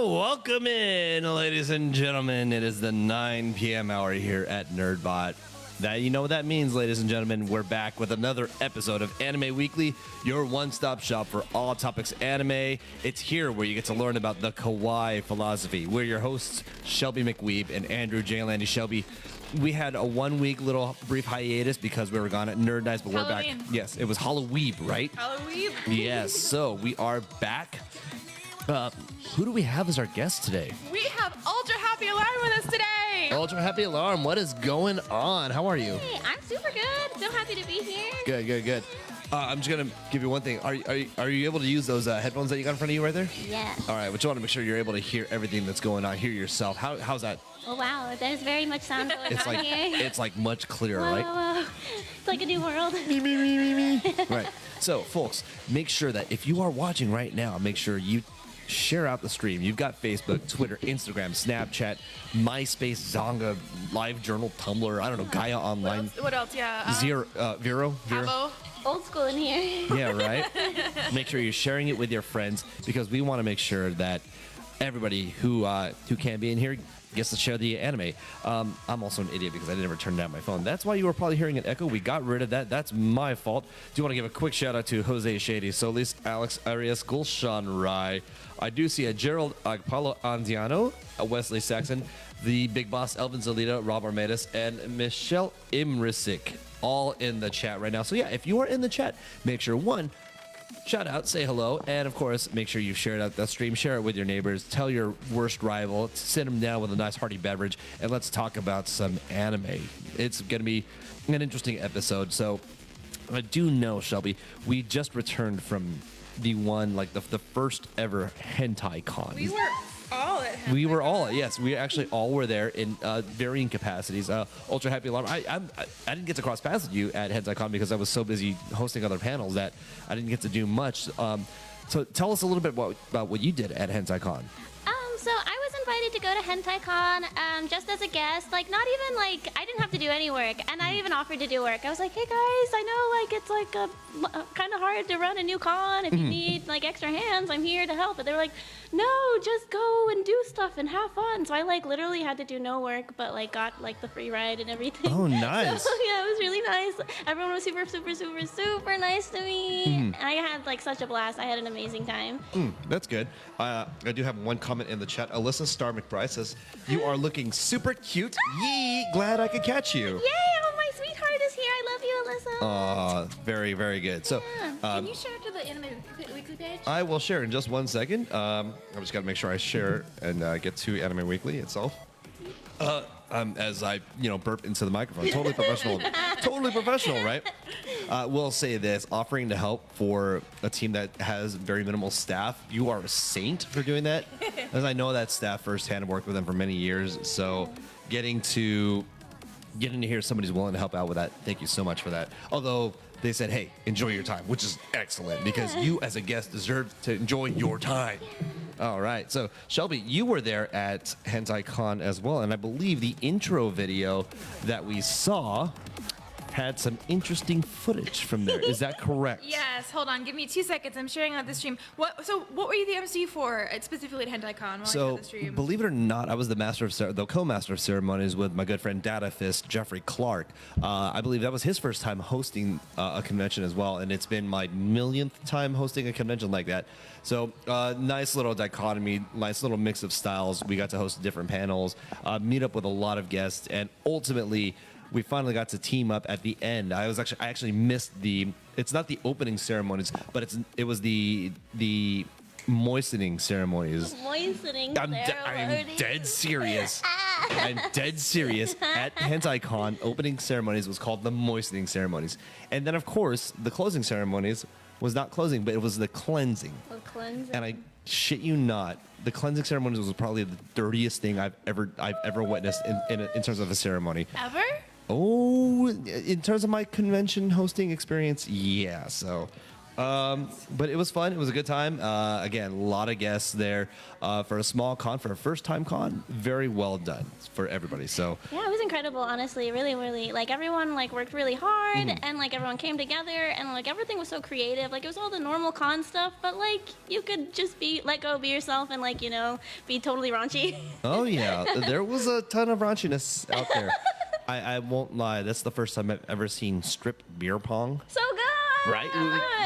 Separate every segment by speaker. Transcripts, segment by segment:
Speaker 1: Welcome in, ladies and gentlemen. It is the 9 p.m. hour here at NERDBOT. You know what that means, ladies and gentlemen. We're back with another episode of Anime Weekly, your one-stop shop for all topics anime. It's here where you get to learn about the kawaii philosophy. We're your hosts, Shelby McWeeb and Andrew J. Landy. Shelby, we had a 1 week little brief hiatus because we were gone at Nerd Nights, but
Speaker 2: Halloween.
Speaker 1: we're back. Yes, it was Halloween, right?
Speaker 2: Halloween.
Speaker 1: Yes, so we are back. Who do we have as our guest today?
Speaker 2: We have Ultra Happy Alarm with us today.
Speaker 1: Ultra Happy Alarm, what is going on? How are you?
Speaker 3: Hey, I'm super good. So happy to be here.
Speaker 1: Good. I'm just gonna give you one thing. Are you able to use those headphones that you got in front of you right there?
Speaker 3: Yes.
Speaker 1: All right, but you want to make sure you're able to hear everything that's going on. Hear yourself. How's that?
Speaker 3: Oh wow, there's very much sound going
Speaker 1: It's
Speaker 3: on
Speaker 1: like
Speaker 3: here.
Speaker 1: it's like much clearer,
Speaker 3: Whoa,
Speaker 1: right?
Speaker 3: whoa. It's like a new world.
Speaker 1: Right. So, folks, make sure that if you are watching right now, make sure you share out the stream. You've got Facebook, Twitter, Instagram, Snapchat, MySpace, Zonga, LiveJournal, Tumblr. I don't know, Gaia Online.
Speaker 2: What else? Yeah.
Speaker 1: Vero.
Speaker 2: Abo.
Speaker 3: Old school in here.
Speaker 1: Yeah, right. Make sure you're sharing it with your friends because we want to make sure that everybody who can be in here gets to share the anime. I'm also an idiot because I never turned down my phone. That's why you were probably hearing an echo. We got rid of that. That's my fault. Do you want to give a quick shout out to Jose Shady, Solis, Alex Arias, Gulshan Rai. I do see a Gerald Paulo Andiano, a Wesley Saxon, the Big Boss Elvin Zalita, Rob Armadas, and Michelle Imrisic, all in the chat right now. So yeah, if you are in the chat, make sure shout out, say hello, and of course, make sure you share it out the stream, share it with your neighbors, tell your worst rival, sit them down with a nice hearty beverage, and let's talk about some anime. It's going to be an interesting episode. So I do know, Shelby, we just returned from the first ever Hentaicon.
Speaker 2: We were all at him.
Speaker 1: We were all, yes, we actually all were there in varying capacities. Ultra Happy Alarm. I didn't get to cross paths with you at Hentaicon because I was so busy hosting other panels that I didn't get to do much. So tell us a little bit about what you did at Hentaicon.
Speaker 3: So I was invited to go to Hentaicon just as a guest. Like, not even like I didn't have to do any work, and I even offered to do work. I was like, hey guys, I know like it's like kind of hard to run a new con. If you need like extra hands, I'm here to help. But they were like, no, just go and do stuff and have fun. So I like literally had to do no work, but like got like the free ride and everything.
Speaker 1: Oh, nice.
Speaker 3: So, yeah, it was really nice. Everyone was super nice to me. I had like such a blast. I had an amazing time.
Speaker 1: That's good. I do have one comment in the chat. Alyssa Star McBride says, you are looking super cute. Yee, glad I could catch you.
Speaker 3: Yay, oh, my sweetheart is here. I love you, Alyssa.
Speaker 1: Very, very good. So
Speaker 2: Can you share it to the Anime Weekly page?
Speaker 1: I will share in just 1 second. I just got to make sure I share and get to Anime Weekly itself. As I, burp into the microphone. Totally professional. Totally professional, right? We'll say this. Offering to help for a team that has very minimal staff, you are a saint for doing that. As I know that staff firsthand and worked with them for many years. So getting to hear somebody's willing to help out with that, thank you so much for that. Although they said, hey, enjoy your time, which is excellent because you as a guest deserve to enjoy your time. All right. So, Shelby, you were there at Hentaicon as well, and I believe the intro video that we saw had some interesting footage from there. Is that correct?
Speaker 2: Yes. Hold on. Give me 2 seconds. I'm sharing out the stream. What were you the MC for specifically at Hentaicon? While I had the stream?
Speaker 1: Believe it or not, I was the co-master of ceremonies with my good friend Data Fist Jeffrey Clark. I believe that was his first time hosting a convention as well, and it's been my millionth time hosting a convention like that. So nice little dichotomy, nice little mix of styles. We got to host different panels, meet up with a lot of guests, and ultimately we finally got to team up at the end. I actually missed it's not the opening ceremonies, but it was the moistening ceremonies.
Speaker 3: Moistening
Speaker 1: I'm dead serious. I'm dead serious. At Hentaicon, opening ceremonies was called the moistening ceremonies. And then, of course, the closing ceremonies was not closing, but it was the cleansing.
Speaker 3: The cleansing.
Speaker 1: And I shit you not, the cleansing ceremonies was probably the dirtiest thing I've ever witnessed in terms of a ceremony.
Speaker 2: Ever?
Speaker 1: Oh, in terms of my convention hosting experience, yeah. So But it was fun. It was a good time. Again, a lot of guests there for a small con, for a first-time con. Very well done for everybody. So
Speaker 3: Yeah, it was incredible, honestly. Really, really. Like, everyone, like, worked really hard, and, like, everyone came together, and, like, everything was so creative. Like, it was all the normal con stuff, but, like, you could just let go, be yourself, and, like, you know, be totally raunchy.
Speaker 1: oh yeah, there was a ton of raunchiness out there. I won't lie. That's the first time I've ever seen strip beer pong.
Speaker 3: So good!
Speaker 1: Right?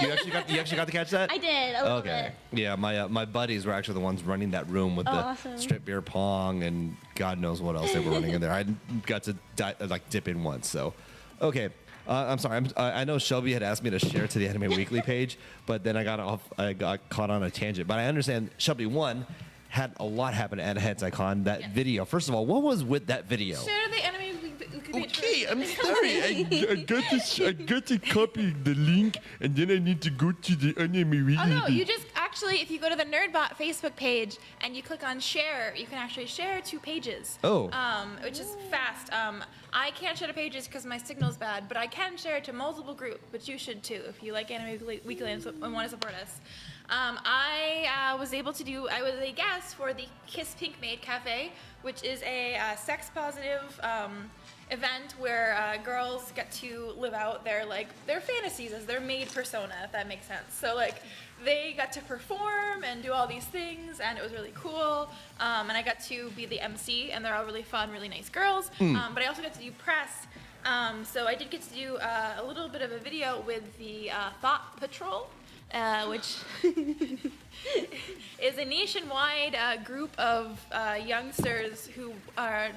Speaker 1: You actually got to catch that?
Speaker 3: I did, a little bit.
Speaker 1: Yeah, my buddies were actually the ones running that room with the
Speaker 3: awesome.
Speaker 1: strip beer pong and God knows what else they were running in there. I got to dip in once. So, okay. I'm sorry. I know Shelby had asked me to share to the Anime Weekly page, but then I got caught on a tangent. But I understand Shelby had a lot happen at Hentaicon. That video. First of all, what was with that video?
Speaker 2: Share the Anime Weekly page.
Speaker 4: Okay, I'm sorry. I got to copy the link, and then I need to go to the Anime Weekly.
Speaker 2: Oh no, you just actually, if you go to the NERDBOT Facebook page and you click on share, you can actually share 2 pages.
Speaker 1: Oh.
Speaker 2: Which is fast. I can't share to pages because my signal's bad, but I can share it to multiple groups, but you should too if you like Anime Weekly and want to support us. I was a guest for the Kiss Pink Maid Cafe, which is a sex-positive event where girls get to live out their fantasies as their maid persona, if that makes sense. So they got to perform and do all these things, and it was really cool. And I got to be the MC, and they're all really fun, really nice girls. But I also got to do press. So I did get to do a little bit of a video with the Thought Patrol, which is a nationwide group of youngsters who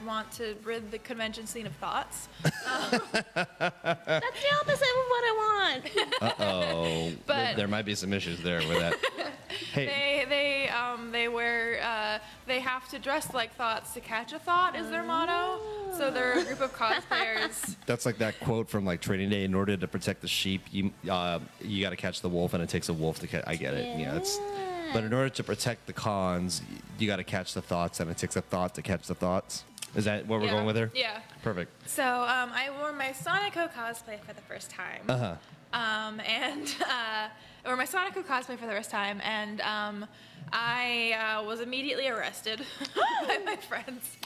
Speaker 2: want to rid the convention scene of thoughts.
Speaker 3: That's the opposite of what I want.
Speaker 1: Uh-oh.
Speaker 2: But
Speaker 1: there might be some issues there with that. Hey.
Speaker 2: They have to dress like thoughts to catch a thought is their motto. So they're a group of cosplayers.
Speaker 1: That's like that quote from Training Day. In order to protect the sheep, you got to catch the wolf, and it takes a wolf to catch. I get it. Yeah. But in order to protect the cons, you got to catch the thoughts, and it takes a thought to catch the thoughts. Is that what we're going with here?
Speaker 2: Yeah.
Speaker 1: Perfect.
Speaker 2: So I wore my Sonico cosplay for the first time.
Speaker 1: Uh-huh.
Speaker 2: Or my Sonico cosplay for the first time, and I was immediately arrested by my friends.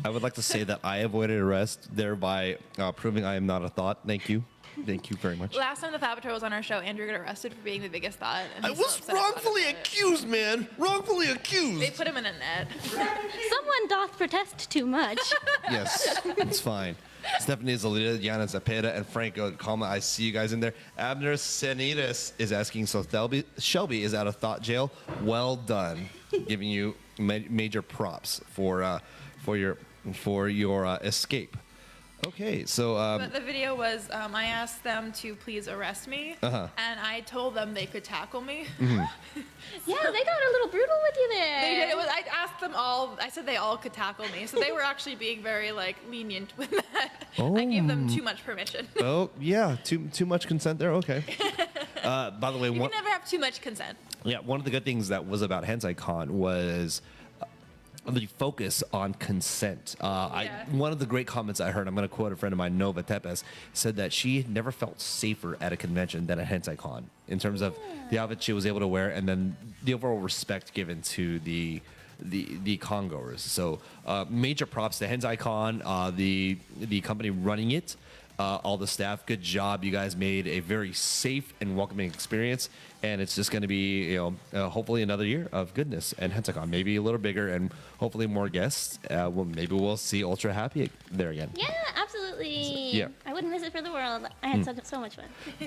Speaker 1: I would like to say that I avoided arrest, thereby proving I am not a thought. Thank you. Thank you very much.
Speaker 2: Last time the Thought Patrol was on our show, Andrew got arrested for being the biggest thought. And
Speaker 4: I
Speaker 2: he's so
Speaker 4: was
Speaker 2: upset about
Speaker 4: wrongfully
Speaker 2: it.
Speaker 4: accused, man. Wrongfully accused.
Speaker 2: They put him in a net.
Speaker 3: Someone doth protest too much.
Speaker 1: Yes, it's fine. Stephanie Zalita, Yana Zapeta, and Franco Calma, I see you guys in there. Abner Senitas is asking, so Shelby is out of thought jail. Well done. Giving you major props for your escape. Okay, so
Speaker 2: But the video was, I asked them to please arrest me, and I told them they could tackle me.
Speaker 3: Yeah, they got a little brutal with you there.
Speaker 2: They did. I asked them all. I said they all could tackle me, so they were actually being very lenient with that. I gave them too much permission.
Speaker 1: oh yeah, too much consent there. Okay. By the way,
Speaker 2: You can never have too much consent.
Speaker 1: one of the good things that was about Hentaicon was the focus on consent. One of the great comments I heard, I'm going to quote a friend of mine, Nova Tepes, said that she never felt safer at a convention than at Hentaicon in terms of the outfit she was able to wear and then the overall respect given to the congoers. So major props to Hentaicon, the company running it, all the staff. Good job. You guys made a very safe and welcoming experience. And it's just going to be, hopefully another year of goodness and Hentaicon, maybe a little bigger and hopefully more guests. Maybe we'll see Ultra Happy there again.
Speaker 3: Yeah, absolutely.
Speaker 1: Yeah.
Speaker 3: I wouldn't miss it for the world. I had so much fun.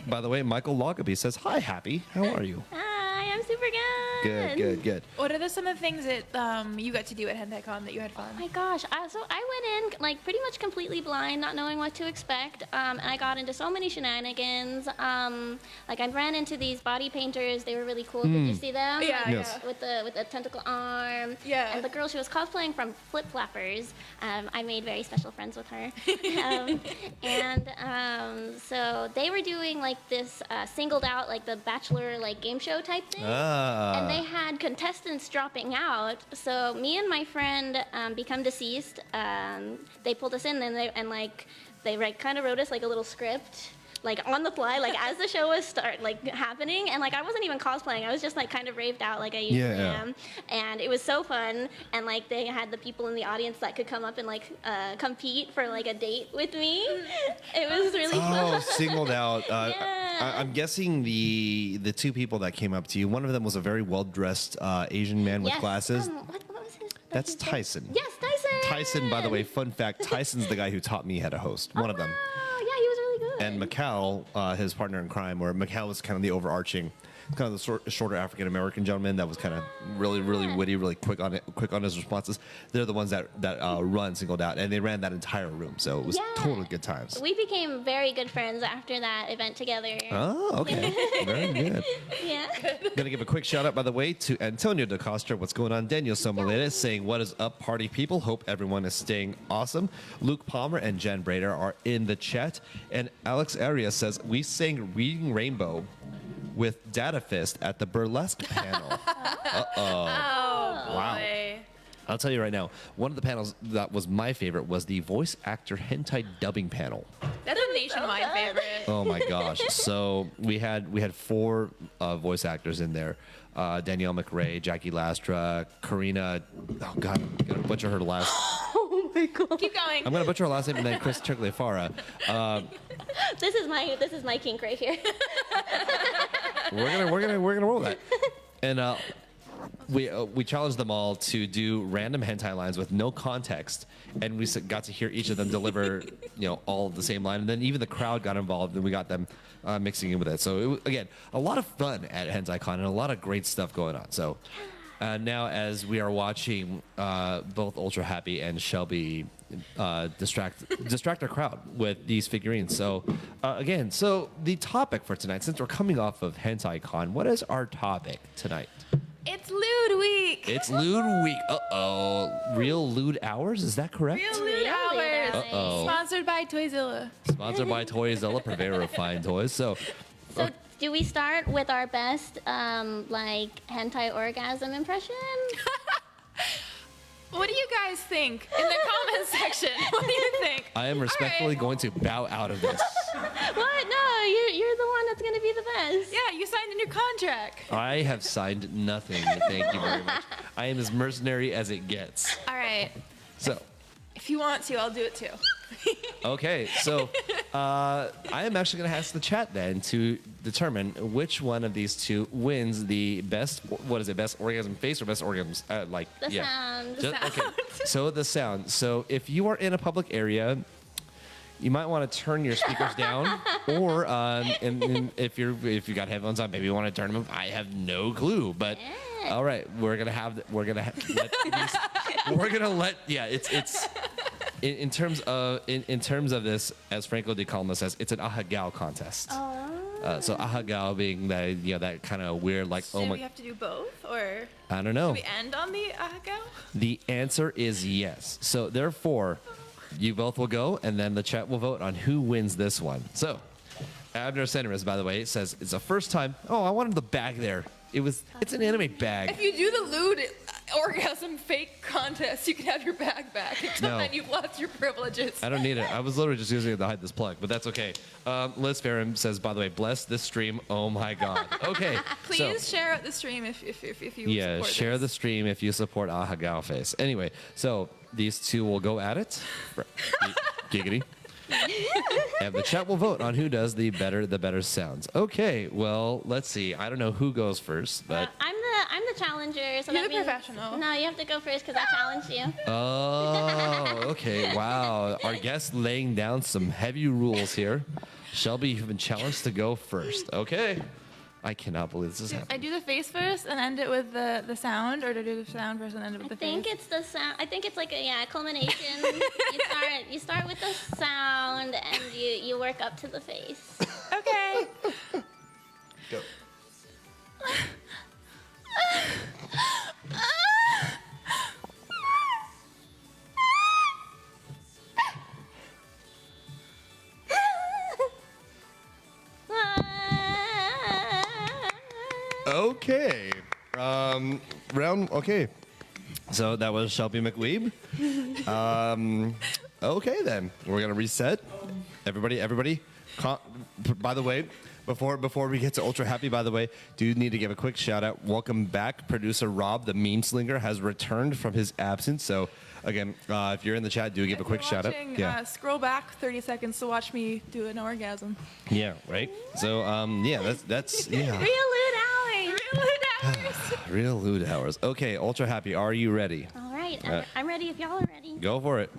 Speaker 1: By the way, Michael Loggaby says, "Hi, Happy. How are you?"
Speaker 3: Hi, I'm super good.
Speaker 1: Good.
Speaker 2: What are some of the things that you got to do at Hentaicon that you had fun?
Speaker 3: Oh my gosh. So I went in pretty much completely blind, not knowing what to expect. And I got into so many shenanigans. I ran into these body painters. They were really cool. Did you see them?
Speaker 2: Yeah,
Speaker 1: Yes.
Speaker 3: With the tentacle arm.
Speaker 2: Yeah.
Speaker 3: And the girl, she was cosplaying from Flip Flappers. I made very special friends with her. So they were doing this singled out, the Bachelor game show type thing. And they had contestants dropping out. So me and my friend become deceased. They pulled us in and they kind of wrote us a little script. like on the fly, like as the show was happening, and like I wasn't even cosplaying. I was just like kind of raved out like I usually am, and it was so fun. And like they had the people in the audience that could come up and like compete for like a date with me. It was really fun.
Speaker 1: Oh, singled out.
Speaker 3: Yeah.
Speaker 1: I'm guessing the two people that came up to you. One of them was a very well dressed Asian man with
Speaker 3: Yes.
Speaker 1: glasses.
Speaker 3: What was his?
Speaker 1: That's
Speaker 3: his name?
Speaker 1: Tyson.
Speaker 3: Yes, Tyson.
Speaker 1: Tyson, by the way, fun fact: Tyson's the guy who taught me how to host. One of them.
Speaker 3: Oh, yeah, he was really good.
Speaker 1: And Macau, his partner in crime, where Macau was kind of the overarching, kind of the shorter African American gentleman that was kind of really witty, really quick on his responses. They're the ones that run singled out, and they ran that entire room, so it was totally good times.
Speaker 3: We became very good friends after that event together.
Speaker 1: Oh, okay, very good.
Speaker 3: Yeah.
Speaker 1: Gonna give a quick shout out, by the way, to Antonio DaCosta. What's going on? Daniel Somaleda saying, "What is up, party people? Hope everyone is staying awesome." Luke Palmer and Jen Brader are in the chat, and Alex Arias says, "We sang Reading Rainbow with Data Fist at the burlesque panel."
Speaker 2: Oh boy.
Speaker 1: Wow. I'll tell you right now, one of the panels that was my favorite was the voice actor hentai dubbing panel.
Speaker 2: That's a nationwide favorite.
Speaker 1: Oh my gosh! So we had 4 voice actors in there: Danielle McRae, Jackie Lastra, Karina. Oh God, I'm gonna butcher her last.
Speaker 3: Oh my god.
Speaker 2: Keep going.
Speaker 1: I'm gonna butcher her last name, and then Chris Turklefara.
Speaker 3: This is my kink right here.
Speaker 1: We're gonna roll that. And we challenged them all to do random hentai lines with no context, and we got to hear each of them deliver, all the same line, and then even the crowd got involved, and we got them mixing in with it. So it was, again, a lot of fun at Hentaicon and a lot of great stuff going on. So now, as we are watching both Ultra Happy and Shelby distract our crowd with these figurines. So again, the topic for tonight, since we're coming off of Hentaicon, what is our topic tonight?
Speaker 2: It's Lewd Week.
Speaker 1: It's Lewd Week. Real Lewd Hours? Is that correct?
Speaker 2: Real Lewd Hours.
Speaker 1: Uh-oh.
Speaker 2: Sponsored by Toyzilla.
Speaker 1: Sponsored by Toyzilla, purveyor of fine toys. So,
Speaker 3: So do we start with our best hentai orgasm impression?
Speaker 2: What do you guys think in the comment section? What do you think?
Speaker 1: I am respectfully
Speaker 2: All
Speaker 1: going to bow out of this.
Speaker 3: What? No, you're the one that's gonna be the best.
Speaker 2: Yeah, you signed a new contract.
Speaker 1: I have signed nothing. Thank you very much. I am as mercenary as it gets.
Speaker 2: All right.
Speaker 1: So,
Speaker 2: If you want to, I'll do it too.
Speaker 1: okay. So, I am actually going to ask the chat then to determine which one of these two wins the best. What is it? Best orgasm face or best orgasm?
Speaker 3: The sound.
Speaker 1: Okay. So the sound. So if you are in a public area, you might want to turn your speakers down, or and if you got headphones on, maybe you want to turn them up. I have no clue, but all right, we're gonna let it's. In terms of this, as Franco de Calma says, it's an ahagao contest. So ahagao being that kind of weird, like,
Speaker 2: Should we have to do both, or
Speaker 1: I don't know.
Speaker 2: should we end on the ahagao?
Speaker 1: The answer is yes. So therefore, you both will go, and then the chat will vote on who wins this one. So Abner Senaris, by the way, says it's the first time. Oh, I wanted the bag there. It's an anime bag.
Speaker 2: If you do the lewd orgasm fake contest, you can have your bag back. Until
Speaker 1: No.
Speaker 2: then, you've lost your privileges.
Speaker 1: I don't need it. I was literally just using it to hide this plug, but that's okay. Liz Farron says, by the way, bless this stream. Oh my God. Okay.
Speaker 2: Please share out the stream if you
Speaker 1: Yeah,
Speaker 2: support
Speaker 1: share the
Speaker 2: this.
Speaker 1: stream if you support Ahagao Face. Anyway, so these two will go at it. Giggity. And the chat will vote on who does the better sounds. Okay, well, let's see. I don't know who goes first, but
Speaker 3: I'm the challenger. So
Speaker 2: You're
Speaker 3: that
Speaker 2: the
Speaker 3: means,
Speaker 2: professional.
Speaker 3: No, you have to go first because I challenged you.
Speaker 1: oh, okay, wow. Our guest laying down some heavy rules here. Shelby, you've been challenged to go first. Okay. I cannot believe this is
Speaker 2: I
Speaker 1: happening.
Speaker 2: do the face first and end it with the sound, or do I do the sound first and end it with
Speaker 3: I
Speaker 2: the
Speaker 3: think
Speaker 2: face?
Speaker 3: it's the sound. I think it's like a culmination. you start with the sound and you work up to the face.
Speaker 2: Okay.
Speaker 1: Go. Okay. Okay. So that was Shelby McWeeb. Okay then. We're gonna reset. Everybody, By the way, before we get to Ultra Happy, by the way, do need to give a quick shout out. Welcome back, producer Rob, the meme slinger, has returned from his absence. So again, if you're in the chat, do give a quick shout out.
Speaker 2: Yeah. Scroll back 30 seconds to watch me do an orgasm.
Speaker 1: Yeah. Right. So yeah, that's yeah.
Speaker 3: Real lewd hours.
Speaker 2: Real lewd hours.
Speaker 1: Real lewd hours. Okay, Ultra Happy, are you ready?
Speaker 3: All right, I'm ready if y'all are ready.
Speaker 1: Go for it.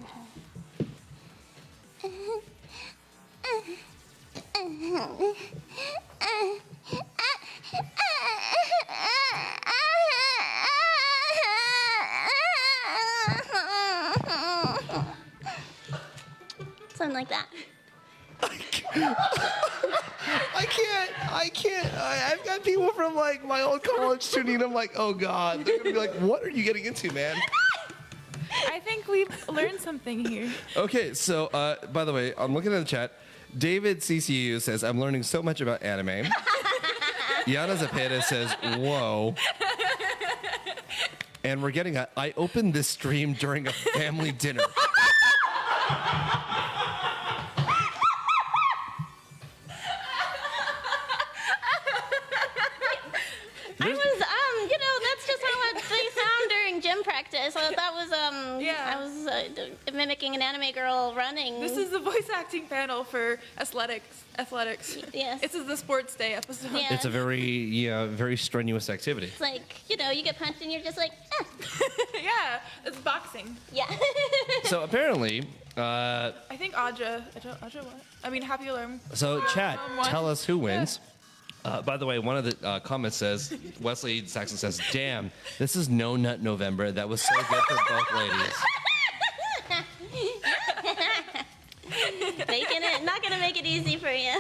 Speaker 3: Something like that.
Speaker 1: I can't. I've got people from like my old college tuning. I'm like, oh god, they're gonna be like, what are you getting into, man?
Speaker 2: I think we've learned something here.
Speaker 1: Okay, so by the way, I'm looking at the chat. David CCU says, I'm learning so much about anime. Yana Zapata says, whoa. And we're getting I opened this stream during a family dinner.
Speaker 3: I was, that's just how they sound during gym practice. So that was,
Speaker 2: Yeah.
Speaker 3: I was mimicking an anime girl running.
Speaker 2: This is the voice acting panel for athletics.
Speaker 3: Yes.
Speaker 2: This is the sports day episode.
Speaker 3: Yeah.
Speaker 1: It's a very strenuous activity.
Speaker 3: It's like, you get punched and you're just like,
Speaker 2: Yeah, it's boxing.
Speaker 3: yeah.
Speaker 1: So apparently,
Speaker 2: I think Audra what? I mean, Happy Alarm.
Speaker 1: so chat,
Speaker 2: Won.
Speaker 1: tell us who wins. By the way, one of the comments says, Wesley Saxon says, damn, this is No Nut November. That was so good for both ladies.
Speaker 3: Making it, not gonna make it easy for you.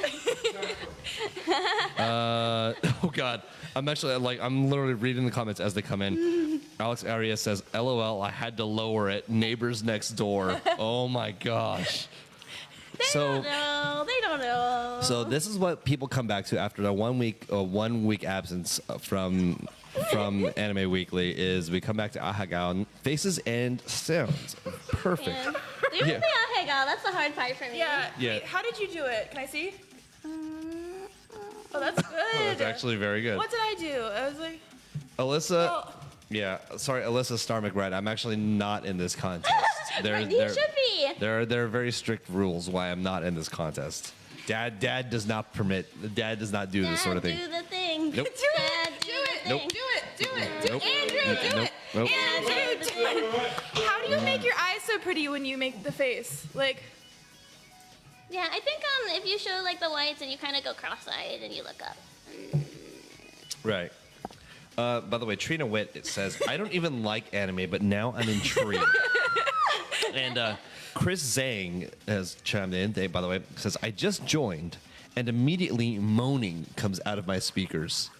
Speaker 1: Oh God, I'm literally reading the comments as they come in. Alex Arias says, LOL, I had to lower it. Neighbors next door. Oh my gosh.
Speaker 3: They don't know.
Speaker 1: So this is what people come back to after a 1 week absence from Anime Weekly is we come back to Ahagao, faces and sounds. Perfect.
Speaker 3: Yeah. Do
Speaker 1: Yeah.
Speaker 3: the Hentaicon, that's the hard part for me.
Speaker 2: Yeah.
Speaker 1: Yeah.
Speaker 2: Wait, how did you do it? Can I see? Oh, that's good.
Speaker 1: That's actually very good.
Speaker 2: What did I do? I was like,
Speaker 1: Alyssa,
Speaker 2: oh,
Speaker 1: yeah, sorry, Alyssa Star McBride. I'm actually not in this contest.
Speaker 3: You should be.
Speaker 1: There are very strict rules why I'm not in this contest. Dad does not permit. Dad does not do this sort of thing.
Speaker 3: Do the thing.
Speaker 1: Nope.
Speaker 3: Dad,
Speaker 2: do it.
Speaker 1: Nope.
Speaker 2: Do it.
Speaker 1: Nope.
Speaker 2: Andrew, do
Speaker 1: Nope.
Speaker 2: it.
Speaker 1: Nope.
Speaker 2: Andrew, do it. How do you make your eyes so pretty when you make the face? Like,
Speaker 3: Yeah, I think if you show like the whites and you kind of go cross-eyed and you look up.
Speaker 1: Right. By the way, Trina Witt, it says, I don't even like anime, but now I'm intrigued. And Chris Zhang has chimed in, by the way, says, I just joined, and immediately moaning comes out of my speakers.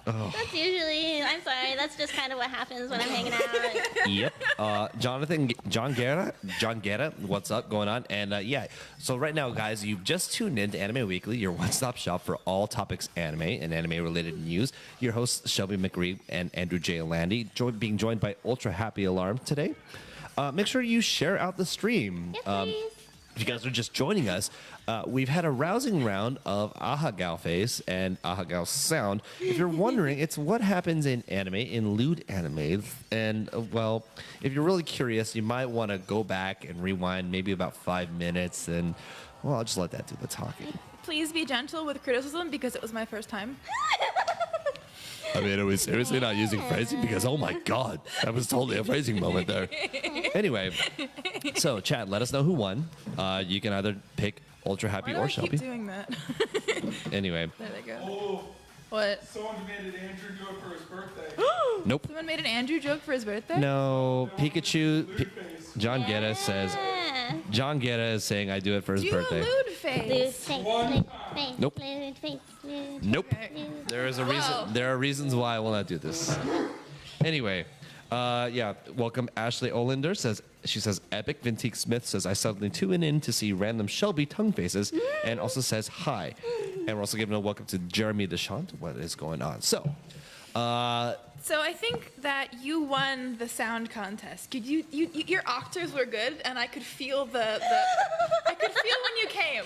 Speaker 3: That's usually, I'm sorry, that's just kind of what happens when I'm hanging out.
Speaker 1: Yep. John Guerra, what's up going on? And yeah, so right now, guys, you've just tuned in to Anime Weekly, your one-stop shop for all topics anime and anime-related news. Your hosts, Shelby McRee and Andrew J. Landy, being joined by Ultra Happy Alarm today. Make sure you share out the stream.
Speaker 3: Yes, please.
Speaker 1: If you guys are just joining us, we've had a rousing round of Ahagao face and Ahagao sound. If you're wondering, it's what happens in anime, in lewd anime. And, well, if you're really curious, you might want to go back and rewind maybe about 5 minutes. And, well, I'll just let that do the talking.
Speaker 2: please be gentle with criticism because it was my first time.
Speaker 1: I mean, are we seriously not using phrasing? Because, oh my God, that was totally a phrasing moment there. Anyway, so chat, let us know who won. You can either pick Ultra Happy
Speaker 2: Why do
Speaker 1: or
Speaker 2: I
Speaker 1: Shelby.
Speaker 2: keep doing that?
Speaker 1: Anyway,
Speaker 2: There they go.
Speaker 5: Oh,
Speaker 2: What?
Speaker 5: someone demanded Andrew do it for his birthday.
Speaker 1: nope.
Speaker 2: Someone made an Andrew joke for his birthday?
Speaker 1: No, Pikachu.
Speaker 5: Lewd face.
Speaker 1: John Guetta says.
Speaker 3: Yeah.
Speaker 1: John Guetta is saying I do it for his
Speaker 2: Do
Speaker 1: birthday.
Speaker 2: a lewd
Speaker 3: Lewd
Speaker 2: face.
Speaker 3: face,
Speaker 5: One
Speaker 3: lewd
Speaker 5: time.
Speaker 3: face,
Speaker 1: Nope.
Speaker 3: lewd face, lewd,
Speaker 1: Nope.
Speaker 2: Okay.
Speaker 3: lewd.
Speaker 1: There is a reason.
Speaker 2: Wow.
Speaker 1: There are reasons why I will not do this. Anyway, yeah. Welcome, Ashley Olander says. She says, Epic Vintique Smith says, I suddenly tune in to see random Shelby tongue faces, and also says hi. And we're also giving a welcome to Jeremy Deschamps. What is going on? So,
Speaker 2: So I think that you won the sound contest. Your octaves were good, and I could feel I could feel when you came.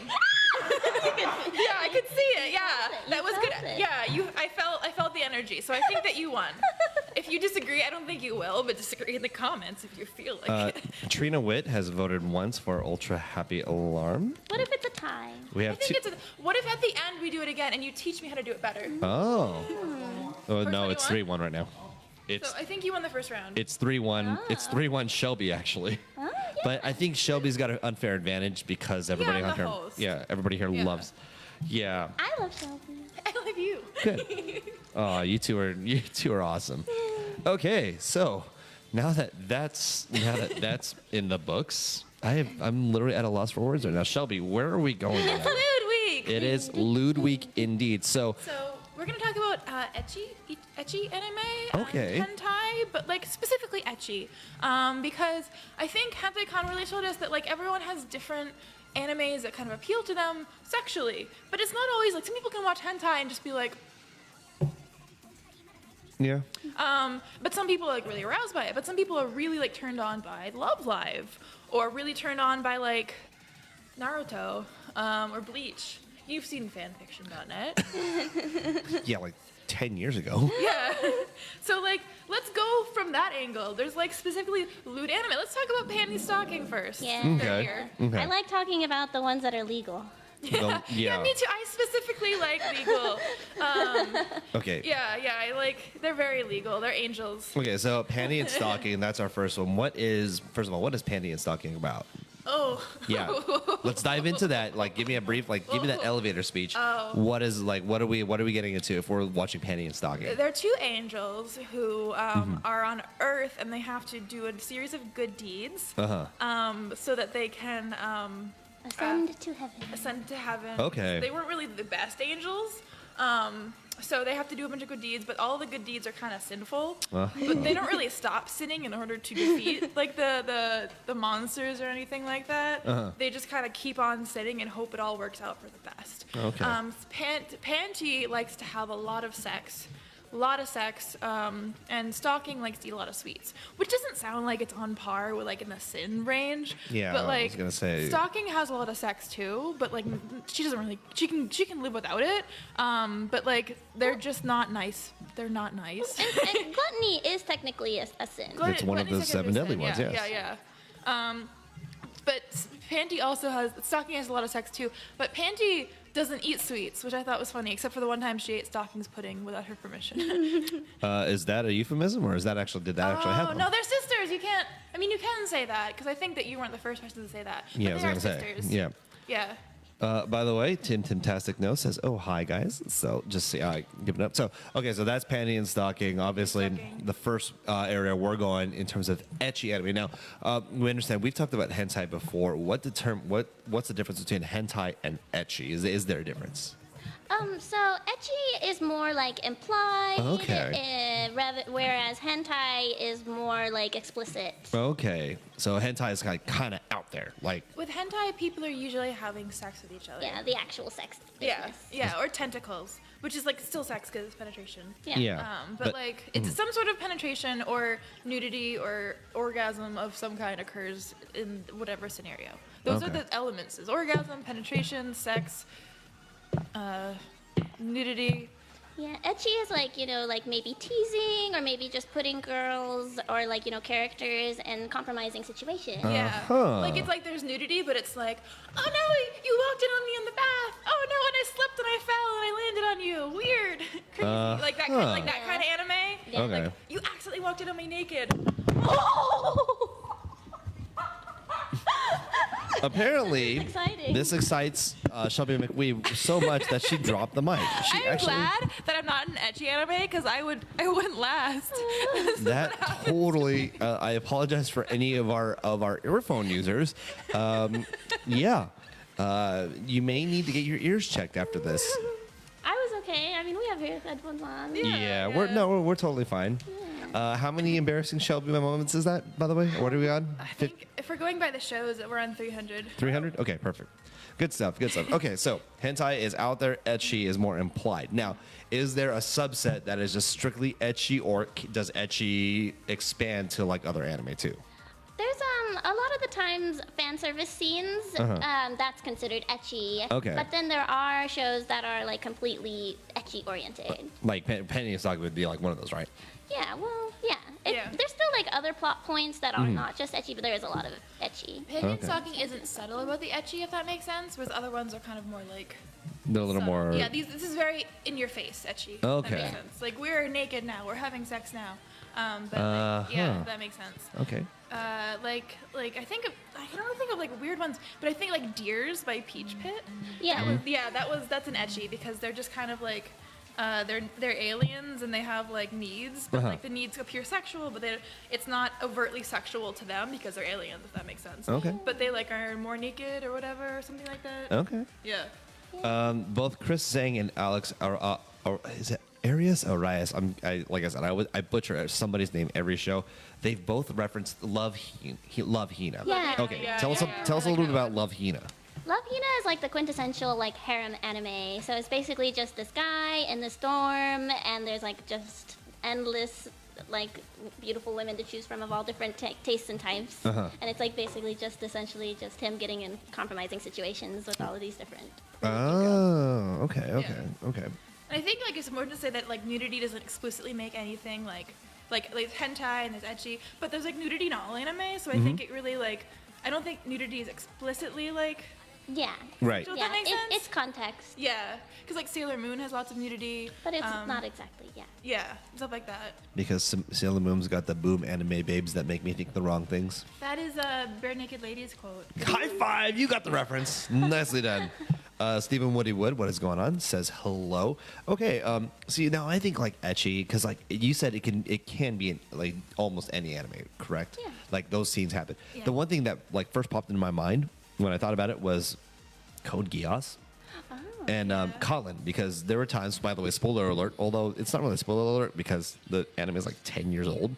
Speaker 2: Yeah, I could see it. Yeah,
Speaker 3: You
Speaker 2: that was good.
Speaker 3: felt it.
Speaker 2: Yeah, I felt the energy. So I think that you won. If you disagree, I don't think you will, but disagree in the comments if you feel like it.
Speaker 1: Trina Witt has voted once for Ultra Happy Alarm.
Speaker 3: What if it's a tie?
Speaker 1: We
Speaker 2: I
Speaker 1: have
Speaker 2: think
Speaker 1: two.
Speaker 2: what if at the end we do it again and you teach me how to do it better?
Speaker 1: Oh. Oh no, it's
Speaker 2: 21?
Speaker 1: 3-1 right now. It's
Speaker 2: So I think you won the first round.
Speaker 1: it's 3-1. It's 3-1 Shelby actually.
Speaker 3: Oh, yeah.
Speaker 1: But I think Shelby's got an unfair advantage because everybody
Speaker 2: I'm
Speaker 1: on
Speaker 2: the
Speaker 1: here,
Speaker 2: host.
Speaker 1: everybody here
Speaker 2: Yeah.
Speaker 1: loves. Yeah.
Speaker 3: I love Shelby.
Speaker 2: I love you.
Speaker 1: Good. Oh, you two are awesome. Okay, so now that that's in the books, I'm literally at a loss for words right now. Shelby, where are we going?
Speaker 2: It's
Speaker 1: now?
Speaker 2: Lewd Week.
Speaker 1: It is Lewd Week indeed. So
Speaker 2: So we're gonna talk about ecchi anime,
Speaker 1: Okay.
Speaker 2: hentai, but like specifically ecchi, because I think Hentaicon really showed us that like everyone has different animes that kind of appeal to them sexually, but it's not always like some people can watch hentai and just be like,
Speaker 1: yeah.
Speaker 2: but some people are like really aroused by it, but some people are really like turned on by Love Live or really turned on by like Naruto or Bleach. You've seen fanfiction.net.
Speaker 1: Yeah, like 10 years ago.
Speaker 2: Yeah. So like, let's go from that angle. There's like specifically lewd anime. Let's talk about panty stalking first.
Speaker 3: Yeah.
Speaker 2: They're
Speaker 1: Okay.
Speaker 2: here.
Speaker 1: Okay.
Speaker 3: I like talking about the ones that are legal.
Speaker 1: Yeah.
Speaker 2: Yeah, me too. I specifically like legal.
Speaker 1: Okay.
Speaker 2: Yeah, I like. They're very legal. They're angels.
Speaker 1: Okay, so panty and stocking, that's our first one. What is panty and stocking about?
Speaker 2: Oh.
Speaker 1: Yeah. Let's dive into that. Like, give me a brief, give me that elevator speech.
Speaker 2: Oh.
Speaker 1: What are we getting into if we're watching panty and stocking?
Speaker 2: They're two angels who are on Earth, and they have to do a series of good deeds so that they can
Speaker 3: Ascend to heaven.
Speaker 2: ascend to heaven.
Speaker 1: Okay.
Speaker 2: They weren't really the best angels. So they have to do a bunch of good deeds, but all the good deeds are kind of sinful. But they don't really stop sinning in order to defeat like the monsters or anything like that. They just kind of keep on sinning and hope it all works out for the best.
Speaker 1: Okay.
Speaker 2: Panty likes to have a lot of sex, and stalking likes to eat a lot of sweets, which doesn't sound like it's on par with like in the sin range.
Speaker 1: Yeah,
Speaker 2: but
Speaker 1: I
Speaker 2: like
Speaker 1: was gonna say-
Speaker 2: stalking has a lot of sex too, but like she doesn't really. She can live without it. But like they're just not nice. They're not nice.
Speaker 3: And gluttony is technically a sin.
Speaker 1: It's one of the
Speaker 2: Gluttony's
Speaker 1: seven deadly ones,
Speaker 2: Yeah,
Speaker 1: yes.
Speaker 2: yeah. But Panty also Stocking has a lot of sex too, but Panty doesn't eat sweets, which I thought was funny, except for the one time she ate Stocking's pudding without her permission.
Speaker 1: Is that a euphemism, or did that actually happen?
Speaker 2: No, they're sisters. You can't. I mean, you can say that because I think that you weren't the first person to say that. But
Speaker 1: Yeah, I was
Speaker 2: they are
Speaker 1: gonna say.
Speaker 2: sisters.
Speaker 1: Yeah.
Speaker 2: Yeah.
Speaker 1: By the way, Timtastic No says, "Oh, hi guys." So just give it up. So so that's panty and stocking. Obviously,
Speaker 2: Stocking.
Speaker 1: the first area we're going in terms of ecchi anime. Now, we understand we've talked about hentai before. What's the difference between hentai and ecchi? Is there a difference?
Speaker 3: So ecchi is more like implied, whereas hentai is more like explicit.
Speaker 1: Okay, so hentai is kind of out there, like.
Speaker 2: With hentai, people are usually having sex with each other.
Speaker 3: Yeah, the actual sex.
Speaker 2: Yeah,
Speaker 3: business.
Speaker 2: yeah, or tentacles, which is like still sex because it's penetration.
Speaker 3: Yeah.
Speaker 2: But like it's some sort of penetration or nudity or orgasm of some kind occurs in whatever scenario. Those are
Speaker 1: Okay.
Speaker 2: the elements: is orgasm, penetration, sex, nudity.
Speaker 3: Yeah, ecchi is like, like maybe teasing or maybe just putting girls or like, characters in compromising situations.
Speaker 2: Yeah. Like it's like there's nudity, but it's like, oh no, you walked in on me in the bath. Oh no, and I slipped and I fell and I landed on you. Weird. Crazy. Like that kind of anime.
Speaker 3: Yeah.
Speaker 1: Okay.
Speaker 2: Like, you accidentally walked in on me naked.
Speaker 1: Apparently,
Speaker 3: exciting.
Speaker 1: this excites Shelby McWeave so much that she dropped the mic. She
Speaker 2: I'm glad that I'm not an ecchi anime because I wouldn't last.
Speaker 1: That totally. I apologize for any of our earphone users. Yeah, you may need to get your ears checked after this.
Speaker 3: I was okay. I mean, we have headphones on.
Speaker 1: Yeah, we're totally fine. How many embarrassing Shelby moments is that, by the way? What are we on?
Speaker 2: I think if we're going by the shows, we're on 300.
Speaker 1: 300? Okay, perfect. Good stuff. Okay, so hentai is out there, ecchi is more implied. Now, is there a subset that is just strictly ecchi, or does ecchi expand to like other anime too?
Speaker 3: There's A lot of the times, fan service scenes, that's considered etchy.
Speaker 1: Okay.
Speaker 3: But then there are shows that are like completely etchy oriented.
Speaker 1: Like Penny Saga would be like one of those, right?
Speaker 3: Yeah, well, yeah.
Speaker 2: Yeah.
Speaker 3: There's still like other plot points that are not just etchy, but there is a lot of etchy.
Speaker 2: Opinion stalking isn't subtle about the etchy, if that makes sense, whereas other ones are kind of more like.
Speaker 1: They're a little
Speaker 2: subtle.
Speaker 1: more.
Speaker 2: Yeah, this is very in your face etchy. If
Speaker 1: Okay.
Speaker 2: That makes sense. Like we're naked now, we're having sex now. But yeah, that makes sense.
Speaker 1: Okay.
Speaker 2: Like I think I can only think of like weird ones, but I think like Deers by Peach Pit.
Speaker 3: Yeah.
Speaker 2: That's an etchy because they're just kind of like they're aliens and they have like needs, but like the needs appear sexual, but it's not overtly sexual to them because they're aliens, if that makes sense.
Speaker 1: Okay.
Speaker 2: But they like are more naked or whatever or something like that.
Speaker 1: Okay.
Speaker 2: Yeah.
Speaker 1: Both Chris Zhang and Alex are is it Arias Arias? Like I said, I butcher somebody's name every show. They've both referenced Love Hina.
Speaker 3: Yeah.
Speaker 1: Okay.
Speaker 2: Yeah,
Speaker 1: tell us
Speaker 2: yeah.
Speaker 1: tell us a little bit about Love Hina.
Speaker 3: Love Hina is like the quintessential like harem anime. So it's basically just this guy in the storm, and there's like just endless like beautiful women to choose from of all different tastes and types. And it's like basically just essentially just him getting in compromising situations with all of these different.
Speaker 1: Oh, okay.
Speaker 2: And I think like it's important to say that like nudity doesn't explicitly make anything like hentai and there's ecchi, but there's like nudity in all anime, so I think it really like I don't think nudity is explicitly like
Speaker 3: Yeah.
Speaker 1: Right.
Speaker 2: Does
Speaker 3: Yeah.
Speaker 2: that make sense?
Speaker 3: It's context,
Speaker 2: Yeah, because like Sailor Moon has lots of nudity.
Speaker 3: but it's not exactly. Yeah.
Speaker 2: Yeah, stuff like that.
Speaker 1: Because Sailor Moon's got the boom anime babes that make me think the wrong things.
Speaker 2: That is a Bare Naked Ladies quote.
Speaker 1: High five! You got the reference. Nicely done. Stephen Woody Wood, what is going on? Says hello. Okay. See, now I think like ecchi, because like you said, it can be in like almost any anime, correct?
Speaker 3: Yeah.
Speaker 1: Like those scenes happen.
Speaker 2: Yeah.
Speaker 1: The one thing that like first popped into my mind when I thought about it was Code Geass. And Colin, because there were times, by the way, spoiler alert, although it's not really a spoiler alert because the anime is like 10 years old,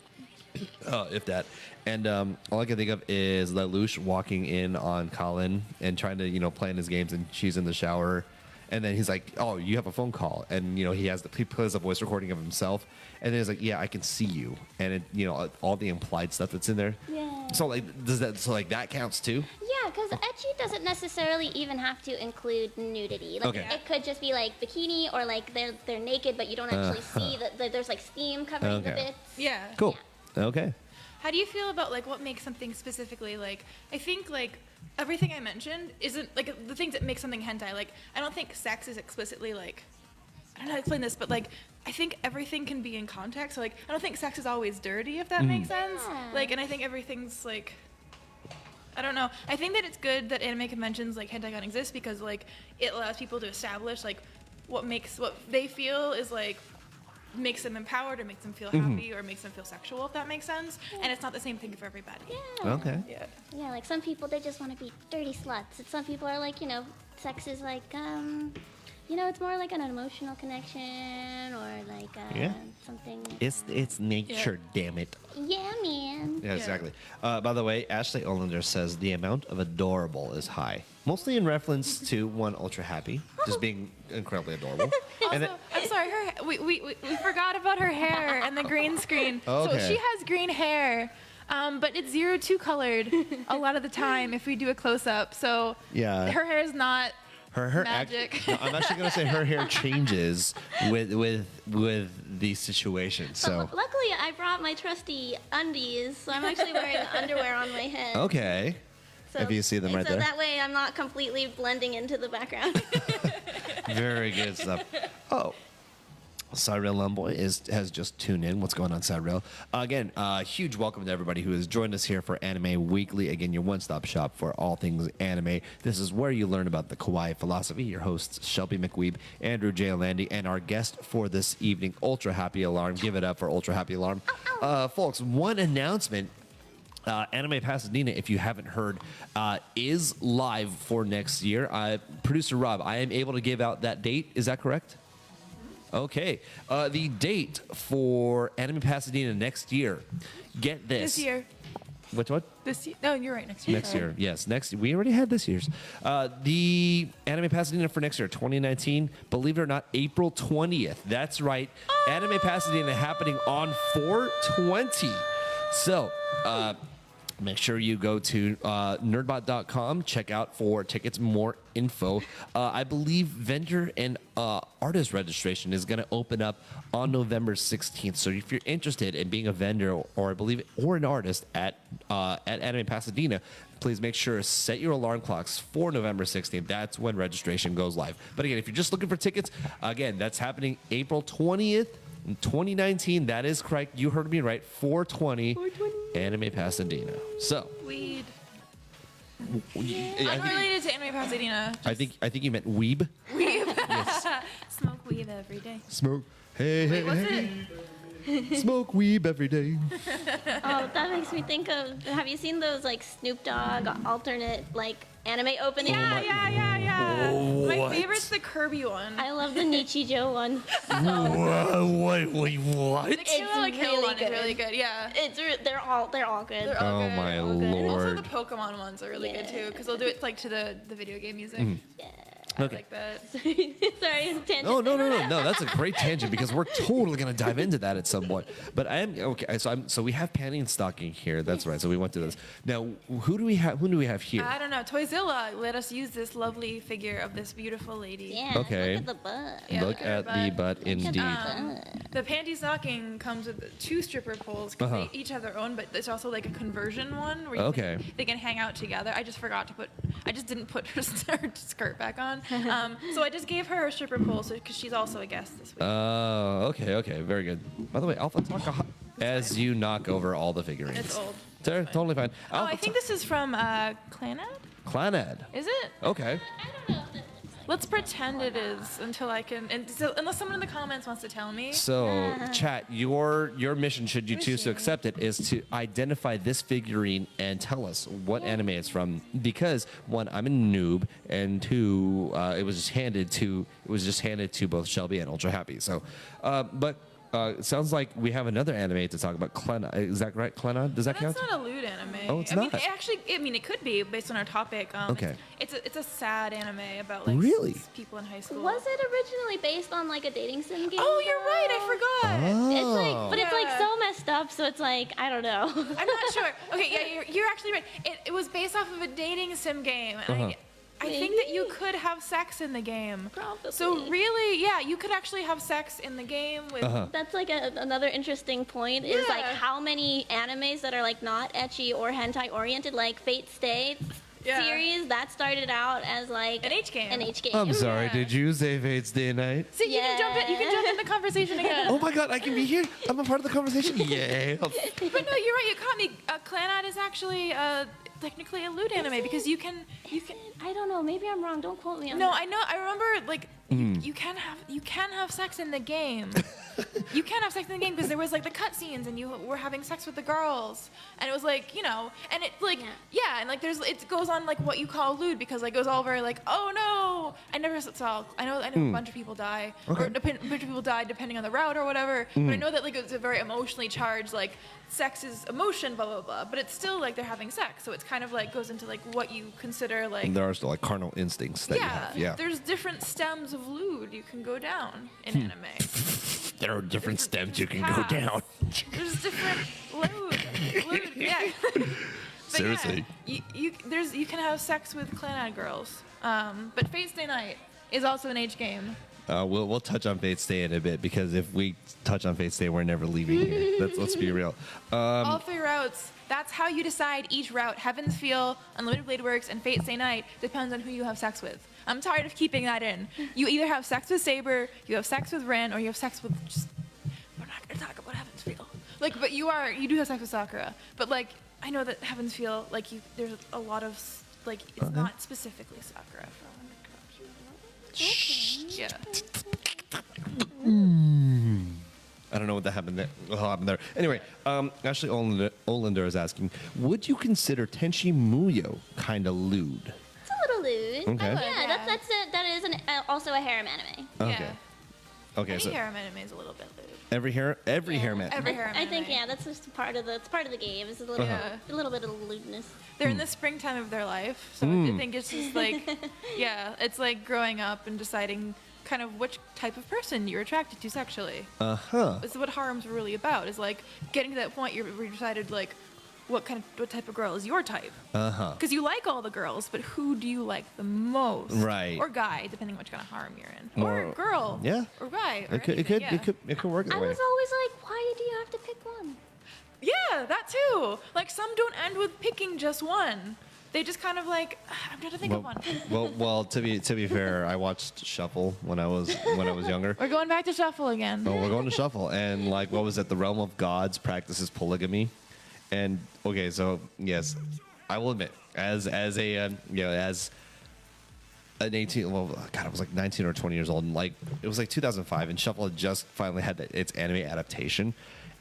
Speaker 1: if that. And all I can think of is Lelouch walking in on Colin and trying to, playing his games, and she's in the shower. And then he's like, "Oh, you have a phone call," and he plays a voice recording of himself, and then he's like, "Yeah, I can see you," and it, all the implied stuff that's in there.
Speaker 3: Yeah.
Speaker 1: So that counts too?
Speaker 3: Yeah, because ecchi doesn't necessarily even have to include nudity. Like
Speaker 1: Okay.
Speaker 3: it could just be like bikini, or like they're naked, but you don't actually see that there's like steam covering the
Speaker 1: Okay.
Speaker 3: bits.
Speaker 2: Yeah.
Speaker 1: Cool. Okay.
Speaker 2: How do you feel about like what makes something specifically like? I think like everything I mentioned isn't like the things that make something hentai. Like I don't think sex is explicitly like I don't know how to explain this, but like I think everything can be in context. So like I don't think sex is always dirty, if that makes sense.
Speaker 3: Yeah.
Speaker 2: Like, and I think everything's like I don't know. I think that it's good that anime conventions like Hentaicon exist because like it allows people to establish like what they feel is like makes them empowered or makes them feel happy or makes them feel sexual, if that makes sense. And it's not the same thing for everybody.
Speaker 3: Yeah.
Speaker 1: Okay.
Speaker 2: Yeah.
Speaker 3: Yeah, like some people they just want to be dirty sluts. And some people are like, sex is like it's more like an emotional connection or like
Speaker 1: Yeah.
Speaker 3: something.
Speaker 1: It's nature, damn it.
Speaker 3: Yeah, man.
Speaker 1: Yeah, exactly. By the way, Ashley Olander says the amount of adorable is high, mostly in reference to one Ultra Happy, just being incredibly adorable. And
Speaker 2: Also, I'm sorry, we forgot about her hair and the green screen.
Speaker 1: Okay.
Speaker 2: So she has green hair, but it's 02 colored a lot of the time if we do a close up. So
Speaker 1: Yeah.
Speaker 2: her hair is not
Speaker 1: her
Speaker 2: magic.
Speaker 1: No, I'm actually gonna say her hair changes with the situation. So
Speaker 3: Luckily, I brought my trusty undies, so I'm actually wearing underwear on my head.
Speaker 1: okay,
Speaker 3: So,
Speaker 1: if you see them right
Speaker 3: so
Speaker 1: there.
Speaker 3: that way I'm not completely blending into the background.
Speaker 1: Very good stuff. Oh, Cyril Lumboy has just tuned in. What's going on, Cyril? Again, huge welcome to everybody who has joined us here for Anime Weekly. Again, your one-stop shop for all things anime. This is where you learn about the kawaii philosophy. Your hosts, Shelby McWeeb, Andrew J. Landy, and our guest for this evening, Ultra Happy Alarm. Give it up for Ultra Happy Alarm. Folks, one announcement. Anime Pasadena, if you haven't heard, is live for next year. Producer Rob, I am able to give out that date. Is that correct? Okay. The date for Anime Pasadena next year. Get this.
Speaker 2: This year.
Speaker 1: Which one?
Speaker 2: This year. No, you're right. Next year.
Speaker 1: Next year. Yes. Next. We already had this year's. The Anime Pasadena for next year, 2019. Believe it or not, April 20th. That's right. Anime Pasadena happening on 4/20. So, Make sure you go to nerdbot.com, check out for tickets, more info. I believe vendor and artist registration is going to open up on November 16th. So if you're interested in being a vendor or I believe or an artist at Anime Pasadena, please make sure set your alarm clocks for November 16th. That's when registration goes live. But again, if you're just looking for tickets, again, that's happening April 20th. In 2019, that is correct. You heard me right. 420 Anime Pasadena. So,
Speaker 2: Weed.
Speaker 1: I
Speaker 2: Unrelated to Anime Pasadena.
Speaker 1: think you meant weeb.
Speaker 2: Smoke weed every day.
Speaker 1: Smoke. Hey,
Speaker 2: Wait, what's it?
Speaker 1: Smoke weeb every day.
Speaker 3: Oh, that makes me think of. Have you seen those like Snoop Dogg alternate like anime openings?
Speaker 2: Yeah. My
Speaker 1: What?
Speaker 2: favorite's the Kirby one.
Speaker 3: I love the Nichijou one.
Speaker 1: Wait, what?
Speaker 2: The Kill la Kill
Speaker 3: really
Speaker 2: one
Speaker 3: good.
Speaker 2: is really good. Yeah.
Speaker 3: They're all good.
Speaker 2: They're all
Speaker 1: Oh
Speaker 2: good.
Speaker 1: my
Speaker 3: all good.
Speaker 2: And also
Speaker 1: lord.
Speaker 2: the Pokemon ones are really good too, because they'll do it like to the video game music. I
Speaker 1: Okay.
Speaker 2: like that.
Speaker 3: Sorry, tangent.
Speaker 1: No. That's a great tangent because we're totally gonna dive into that at some point. But I am okay. So we have panty and stocking here. That's right. So we went through this. Now, who do we have here?
Speaker 2: I don't know. Toyzilla let us use this lovely figure of this beautiful lady.
Speaker 3: Yeah.
Speaker 1: Okay.
Speaker 3: Look at the butt.
Speaker 2: Yeah,
Speaker 1: Look at the
Speaker 2: butt.
Speaker 1: butt, indeed.
Speaker 2: The panty stocking comes with 2 stripper poles because they each have their own, but there's also like a conversion one where they can hang out together. I just didn't put her skirt back on. So I just gave her a stripper pole because she's also a guest this week.
Speaker 1: Okay, very good. By the way, Alpha talk as you knock over all the figurines.
Speaker 2: It's old.
Speaker 1: Totally fine.
Speaker 2: Oh,
Speaker 1: Alpha
Speaker 2: I think this is from Clanad?
Speaker 1: Clanad.
Speaker 2: Is it?
Speaker 1: Okay.
Speaker 3: I don't know. If that looks like
Speaker 2: Let's pretend it is until I can. And so, unless someone in the comments wants to tell me.
Speaker 1: So, chat, your mission, should you choose to accept it, is to identify this figurine and tell us what anime it's from. Because one, I'm a noob, and two, it was just handed to both Shelby and Ultra Happy. So, it sounds like we have another anime to talk about. Klena, is that right? Klena, does that count?
Speaker 2: That's not a lewd anime.
Speaker 1: Oh, it's
Speaker 2: I mean,
Speaker 1: not.
Speaker 2: it could be based on our topic.
Speaker 1: Okay.
Speaker 2: It's a sad anime about like
Speaker 1: Really?
Speaker 2: people in high school.
Speaker 3: Was it originally based on like a dating sim game?
Speaker 2: Oh, you're right. I forgot.
Speaker 3: It's like, but it's like
Speaker 2: Yeah.
Speaker 3: so messed up. So it's like I don't know.
Speaker 2: I'm not sure. Okay, yeah, you're actually right. It was based off of a dating sim game. And I think that you could have sex in the game.
Speaker 3: Probably.
Speaker 2: So really, yeah, you could actually have sex in the game with.
Speaker 3: That's like another interesting point is like
Speaker 2: Yeah.
Speaker 3: how many animes that are like not ecchi or hentai oriented, like Fate Stay series that started out as like
Speaker 2: An H game.
Speaker 3: An H game.
Speaker 1: I'm sorry,
Speaker 2: Yeah.
Speaker 1: did you say Fate's Day Night?
Speaker 2: See, you can jump in. You can jump in the conversation again.
Speaker 1: Oh my god, I can be here. I'm a part of the conversation. Yeah.
Speaker 2: But no, you're right. You caught me. Clanad is actually technically a lewd anime because you can.
Speaker 3: I don't know. Maybe I'm wrong. Don't quote me on
Speaker 2: No,
Speaker 3: that.
Speaker 2: I know. I remember like you can have sex in the game. You can have sex in the game because there was like the cutscenes and you were having sex with the girls and it was like and it like and like it goes on like what you call lewd because like it goes all very like oh no I never saw I know a bunch of people die or a bunch of people died depending on the route or whatever but I know that like it's a very emotionally charged like sex is emotion blah blah blah but it's still like they're having sex so it's kind of like goes into like what you consider like
Speaker 1: There are still like carnal instincts that you have. Yeah.
Speaker 2: there's different stems of lewd you can go down in anime.
Speaker 1: There are different stems you can go
Speaker 2: paths.
Speaker 1: down.
Speaker 2: There's different lewd, yeah. But
Speaker 1: Seriously.
Speaker 2: yeah, you can have sex with Clanad girls. But Fate Stay Night is also an H game.
Speaker 1: We'll touch on Fate's Day in a bit because if we touch on Fate's Day, we're never leaving here. Let's be real.
Speaker 2: All 3 routes. That's how you decide each route. Heaven's Feel, Unlimited Blade Works, and Fate Stay Night depends on who you have sex with. I'm tired of keeping that in. You either have sex with Saber, you have sex with Ren, or you have sex with just. We're not gonna talk about Heaven's Feel. Like, but you do have sex with Sakura. But like, I know that Heaven's Feel, like there's a lot of like it's not specifically Sakura from. Yeah.
Speaker 1: I don't know what happened there. Anyway, Ashley Olander is asking, would you consider Tenchi Muyo kind of lewd?
Speaker 3: It's a little lewd.
Speaker 1: Okay.
Speaker 3: Yeah, that is also a harem anime.
Speaker 1: Okay.
Speaker 2: Yeah.
Speaker 1: Okay,
Speaker 2: Any
Speaker 1: so
Speaker 2: harem anime is a little bit lewd.
Speaker 1: every hair man.
Speaker 2: Every harem
Speaker 3: I think
Speaker 2: anime.
Speaker 3: that's just part of the game. It's a little bit of lewdness.
Speaker 2: They're in the springtime of their life, so I think it's just like, it's like growing up and deciding kind of which type of person you're attracted to sexually. This is what harem's really about. Is like getting to that point where you decided like, what type of girl is your type. Because you like all the girls, but who do you like the most?
Speaker 1: Right.
Speaker 2: Or guy, depending which kind of harem you're in. Or
Speaker 1: Or-
Speaker 2: girl.
Speaker 1: yeah.
Speaker 2: Or guy. Or
Speaker 1: It could
Speaker 2: anything, yeah.
Speaker 1: it could work that
Speaker 3: I
Speaker 1: way.
Speaker 3: was always like, why do you have to pick one?
Speaker 2: Yeah, that too. Like some don't end with picking just one. They just kind of like, I'm trying to think of one.
Speaker 1: Well, to be fair, I watched Shuffle when I was younger.
Speaker 2: We're going back to shuffle again.
Speaker 1: Oh, we're going to Shuffle, and like, what was it? The realm of gods practices polygamy, and okay, so yes, I will admit, as a as an 18, well, God, I was like 19 or 20 years old, and like it was like 2005, and Shuffle had just finally had its anime adaptation,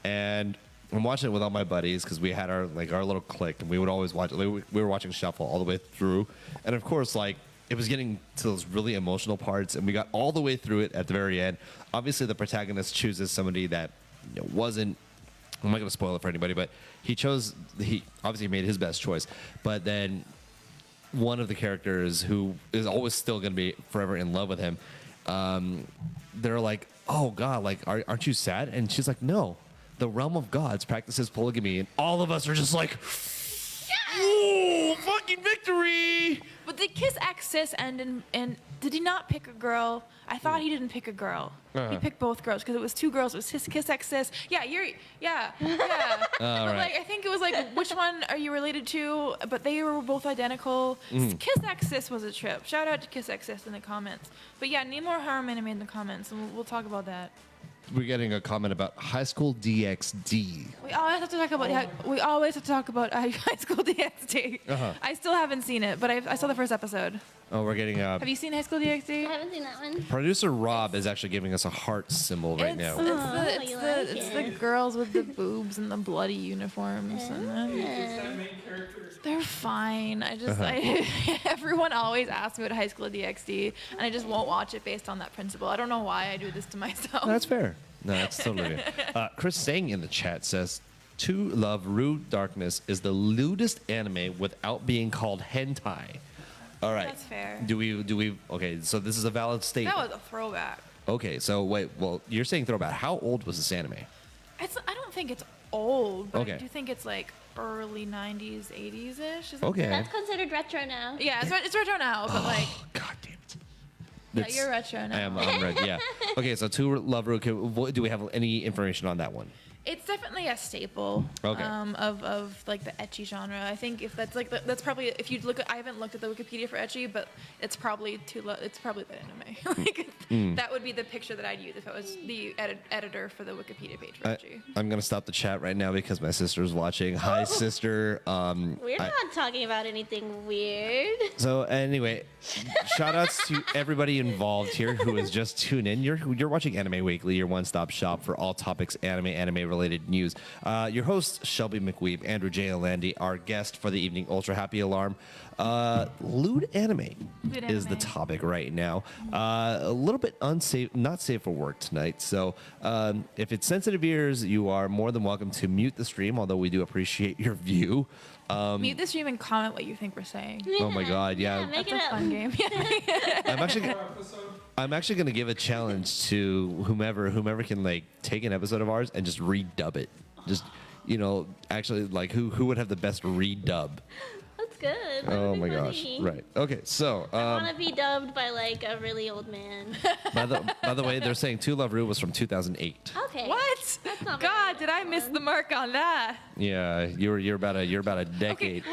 Speaker 1: and I'm watching it with all my buddies because we had our little clique, and we would always watch. We were watching Shuffle all the way through, and of course, like it was getting to those really emotional parts, and we got all the way through it at the very end. Obviously, the protagonist chooses somebody that wasn't. I'm not going to spoil it for anybody, but he obviously made his best choice, but then one of the characters who is always still going to be forever in love with him, they're like, "Oh God, like aren't you sad?" And she's like, "No. The realm of gods practices polygamy," and all of us are just like, "Ooh, fucking victory!"
Speaker 2: But did Kiss X Sis end and did he not pick a girl? I thought he didn't pick a girl. He picked both girls because it was two girls. It was his Kiss X Sis. Yeah. But
Speaker 1: right.
Speaker 2: like I think it was like, which one are you related to? But they were both identical. Kiss X Sis was a trip. Shout out to Kiss X Sis in the comments. But yeah, need more harem anime in the comments, and we'll talk about that.
Speaker 1: We're getting a comment about High School DxD.
Speaker 2: We always have to talk about High School DxD. I still haven't seen it, but I saw the first episode.
Speaker 1: Oh, we're getting
Speaker 2: Have you seen High School DxD?
Speaker 3: I haven't seen that one.
Speaker 1: producer Rob is actually giving us a heart symbol right now.
Speaker 2: It's the girls with the boobs and the bloody uniforms. And
Speaker 5: That main character.
Speaker 2: they're fine. Everyone always asks me about High School DxD, and I just won't watch it based on that principle. I don't know why I do this to myself.
Speaker 1: That's fair. No, that's totally fair. Chris Sang in the chat says, "To Love Rude Darkness is the lewdest anime without being called hentai." All right.
Speaker 2: That's fair.
Speaker 1: Do we? Okay, so this is a valid statement.
Speaker 2: That was a throwback.
Speaker 1: Okay, so wait. Well, you're saying throwback. How old was this anime?
Speaker 2: I don't think it's old, but
Speaker 1: Okay.
Speaker 2: I do think it's like early 90s, 80s-ish.
Speaker 1: Okay.
Speaker 3: That's considered retro now.
Speaker 2: Yeah, it's retro now, but like,
Speaker 1: God damn it.
Speaker 2: yeah,
Speaker 1: That's-
Speaker 2: you're retro now.
Speaker 1: I'm ready. Yeah. Okay, so To Love Rude. Do we have any information on that one?
Speaker 2: It's definitely a staple
Speaker 1: Okay.
Speaker 2: of like the ecchi genre. I think if that's like that's probably if you look at I haven't looked at the Wikipedia for ecchi, but it's probably it's probably that anime. Like that would be the picture that I'd use if I was the editor for the Wikipedia page for ecchi.
Speaker 1: I'm gonna stop the chat right now because my sister's watching. Hi, sister.
Speaker 3: We're not talking about anything weird.
Speaker 1: So anyway, shout outs to everybody involved here who has just tuned in. You're watching Anime Weekly, your one-stop shop for all topics anime related news. Your host Shelby McWeeb, Andrew J. Alandi, our guest for the evening, Ultra Happy Alarm. Lewd anime is the
Speaker 2: anime.
Speaker 1: topic right now. A little bit unsafe, not safe for work tonight. So if it's sensitive ears, you are more than welcome to mute the stream. Although we do appreciate your view.
Speaker 2: Mute the stream and comment what you think we're saying.
Speaker 1: Oh my God, yeah.
Speaker 3: Make
Speaker 2: It's
Speaker 3: it
Speaker 2: a
Speaker 3: up.
Speaker 2: fun game.
Speaker 1: I'm actually going to give a challenge to whomever can like take an episode of ours and just redub it. Just actually like who would have the best redub?
Speaker 3: That's good. That
Speaker 1: Oh
Speaker 3: would
Speaker 1: my
Speaker 3: be
Speaker 1: gosh!
Speaker 3: funny.
Speaker 1: Right. Okay. So
Speaker 3: I want to be dubbed by like a really old man.
Speaker 1: by the way, they're saying To Love Rude was from 2008.
Speaker 3: Okay.
Speaker 2: What?
Speaker 3: That's not very
Speaker 2: God, did I miss the mark on that?
Speaker 1: Yeah, you're about a decade.
Speaker 2: Okay,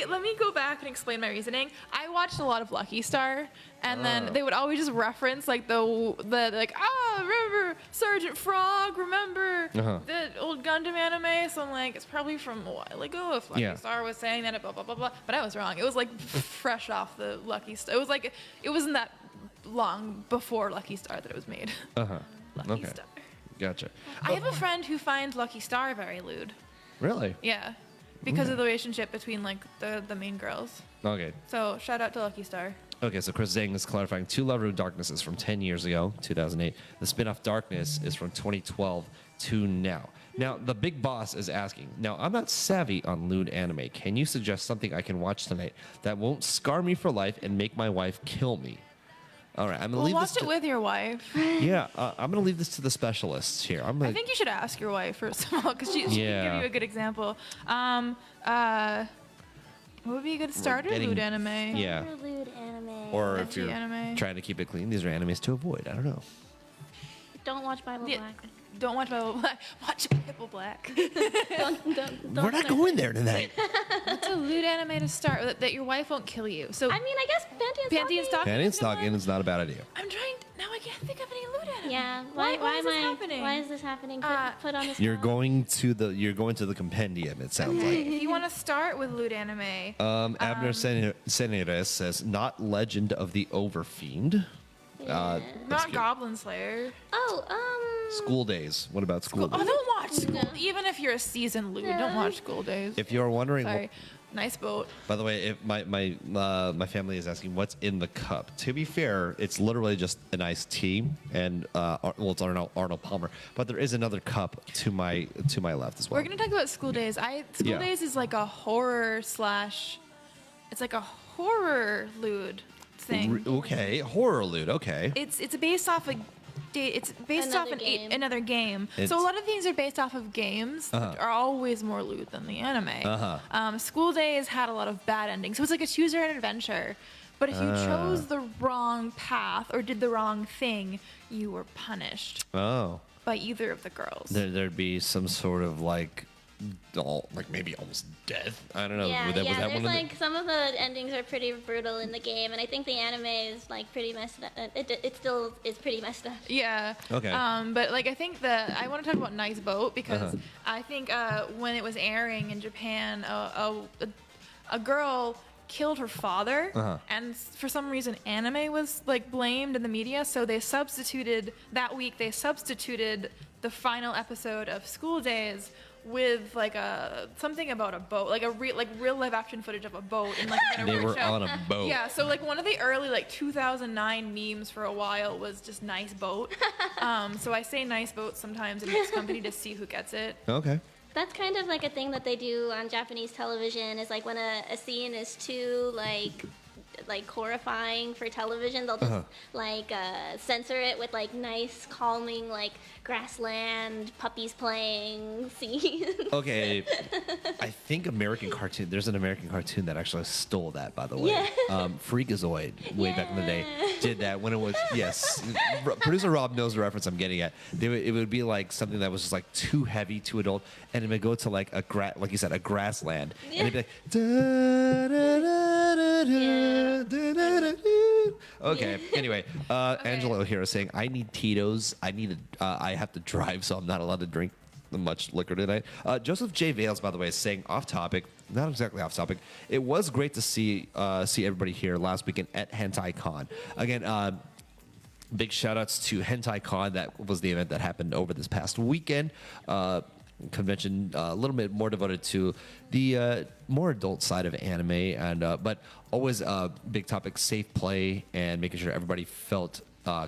Speaker 2: let me go back and explain my reasoning. I watched a lot of Lucky Star, and then they would always just reference like the like remember Sergeant Frog, remember the old Gundam anime? So I'm like, it's probably from a while ago if Lucky
Speaker 1: Yeah.
Speaker 2: Star was saying that, blah blah blah blah. But I was wrong. It was like fresh off the Lucky Star. It was like it wasn't that long before Lucky Star that it was made. Lucky
Speaker 1: Okay.
Speaker 2: Star.
Speaker 1: Gotcha.
Speaker 2: I have a friend who finds Lucky Star very lewd.
Speaker 1: Really?
Speaker 2: Yeah, because of the relationship between like the main girls.
Speaker 1: Okay.
Speaker 2: So shout out to Lucky Star.
Speaker 1: Okay, so Chris Zhang is clarifying To Love Rude Darkness is from 10 years ago, 2008. The spin-off Darkness is from 2012 to now. Now, the big boss is asking, now, I'm not savvy on lewd anime. Can you suggest something I can watch tonight that won't scar me for life and make my wife kill me? All right, I'm gonna
Speaker 2: Well,
Speaker 1: leave
Speaker 2: watch
Speaker 1: this.
Speaker 2: it with your wife.
Speaker 1: Yeah, I'm gonna leave this to the specialists here. I'm gonna.
Speaker 2: I think you should ask your wife first of all, because she can
Speaker 1: Yeah.
Speaker 2: give you a good example. What would be a good starter
Speaker 1: getting-
Speaker 2: lewd anime?
Speaker 1: Yeah.
Speaker 3: Or lewd anime.
Speaker 1: Or if
Speaker 2: Ecchi
Speaker 1: you're
Speaker 2: anime.
Speaker 1: trying to keep it clean, these are animes to avoid. I don't know.
Speaker 3: Don't watch Bible
Speaker 2: Yeah.
Speaker 3: Black.
Speaker 2: Don't watch Bible Black. Watch Bible Black.
Speaker 3: Don't
Speaker 1: We're not
Speaker 3: start
Speaker 1: going there tonight.
Speaker 2: What's a lewd anime to start with that your wife won't kill you? So
Speaker 3: I mean, I guess Panty and
Speaker 2: Panty and
Speaker 3: Stocking.
Speaker 2: Stocking.
Speaker 1: Panty and stocking is not a bad idea.
Speaker 2: I'm trying. Now I can't think of any lewd anime.
Speaker 3: Yeah.
Speaker 2: Why
Speaker 3: Why
Speaker 2: is
Speaker 3: am
Speaker 2: this
Speaker 3: I?
Speaker 2: happening?
Speaker 3: Why is this happening? Put on this.
Speaker 1: You're going to the compendium. It sounds like.
Speaker 2: If you want to start with lewd anime,
Speaker 1: Abner Seneres says not Legend of the Overfiend. That's
Speaker 2: not
Speaker 1: good.
Speaker 2: Goblin Slayer.
Speaker 3: Oh,
Speaker 1: School Days. What about School
Speaker 2: Oh,
Speaker 1: Days?
Speaker 2: don't watch School. Even if you're a seasoned lewd, don't watch School Days.
Speaker 1: If you're wondering,
Speaker 2: Sorry. Nice boat.
Speaker 1: by the way, if my family is asking what's in the cup. To be fair, it's literally just an iced tea and it's Arnold Palmer, but there is another cup to my left as well.
Speaker 2: We're gonna talk about School Days. School
Speaker 1: Yeah.
Speaker 2: Days is like a horror slash. It's like a horror lewd thing.
Speaker 1: Okay, horror lewd. Okay.
Speaker 2: It's based off a. It's based
Speaker 3: Another
Speaker 2: off
Speaker 3: game.
Speaker 2: another game.
Speaker 1: It's-
Speaker 2: So a lot of things are based off of games that are always more lewd than the anime. School Days had a lot of bad endings. So it's like a choose your own adventure. But if you chose the wrong path or did the wrong thing, you were punished
Speaker 1: Oh,
Speaker 2: by either of the girls.
Speaker 1: there'd be some sort of like maybe almost death. I don't know.
Speaker 3: yeah,
Speaker 1: Was that
Speaker 3: yeah.
Speaker 1: one
Speaker 3: There's
Speaker 1: of the-
Speaker 3: like some of the endings are pretty brutal in the game, and I think the anime is like pretty messed up. It still is pretty messed up.
Speaker 2: Yeah.
Speaker 1: Okay.
Speaker 2: But like I think I want to talk about Nice Boat because I think when it was airing in Japan, a girl killed her father, and for some reason anime was like blamed in the media, so they substituted the final episode of School Days with like something about a boat, like real live action footage of a boat in like a
Speaker 1: They were
Speaker 2: show.
Speaker 1: on a boat.
Speaker 2: Yeah, so like one of the early like 2009 memes for a while was just nice boat. So I say nice boat sometimes in mixed company to see who gets it.
Speaker 1: Okay.
Speaker 3: That's kind of like a thing that they do on Japanese television. Is like when a scene is too like horrifying for television, they'll just censor it with like nice, calming, like grassland, puppies playing scenes.
Speaker 1: Okay, I think there's an American cartoon that actually stole that, by the way.
Speaker 3: Yeah.
Speaker 1: Freakazoid, way back in the day, did that when it was, yes. Producer Rob knows the reference I'm getting at. It would be like something that was just like too heavy, too adult, and it would go to like like you said, a grassland. And it'd be like, da, da, da, da, da, da, da, da, da. Okay, anyway, Angelo here is saying, I need Tito's. I have to drive, so I'm not allowed to drink much liquor tonight. Joseph J. Vales, by the way, is saying off topic, not exactly off topic. It was great to see everybody here last weekend at Hentaicon. Again, big shout outs to Hentaicon. That was the event that happened over this past weekend. Convention a little bit more devoted to the more adult side of anime, and but always a big topic, safe play and making sure everybody felt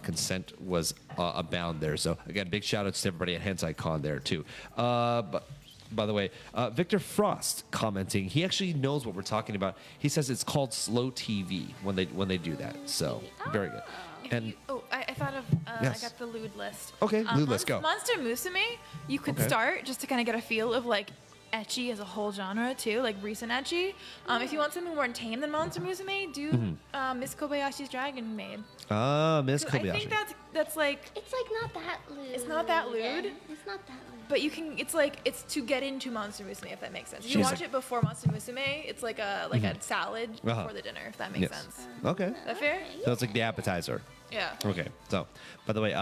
Speaker 1: consent was abound there. So again, big shout outs to everybody at Hentaicon there too. But by the way, Victor Frost commenting, he actually knows what we're talking about. He says it's called slow TV when they do that. So very good. And
Speaker 2: I thought of
Speaker 1: Yes.
Speaker 2: I got the lewd list.
Speaker 1: Okay, lewd list, go.
Speaker 2: Monster Musume, you could
Speaker 1: Okay.
Speaker 2: start just to kind of get a feel of like ecchi as a whole genre too, like recent ecchi. If you want something more tame than Monster Musume, do Miss Kobayashi's Dragon Maid.
Speaker 1: Miss
Speaker 2: I
Speaker 1: Kobayashi.
Speaker 2: think that's like,
Speaker 3: It's like not that lewd.
Speaker 2: It's not that lewd?
Speaker 3: It's not that lewd.
Speaker 2: but you can. It's to get into Monster Musume if that makes sense. If you
Speaker 1: She's
Speaker 2: watch
Speaker 1: like-
Speaker 2: it before Monster Musume, it's like a salad before the dinner if that makes
Speaker 1: Yes.
Speaker 2: sense.
Speaker 1: Okay.
Speaker 2: Is that fair?
Speaker 1: So it's like the appetizer.
Speaker 2: Yeah.
Speaker 1: Okay. So, by the way,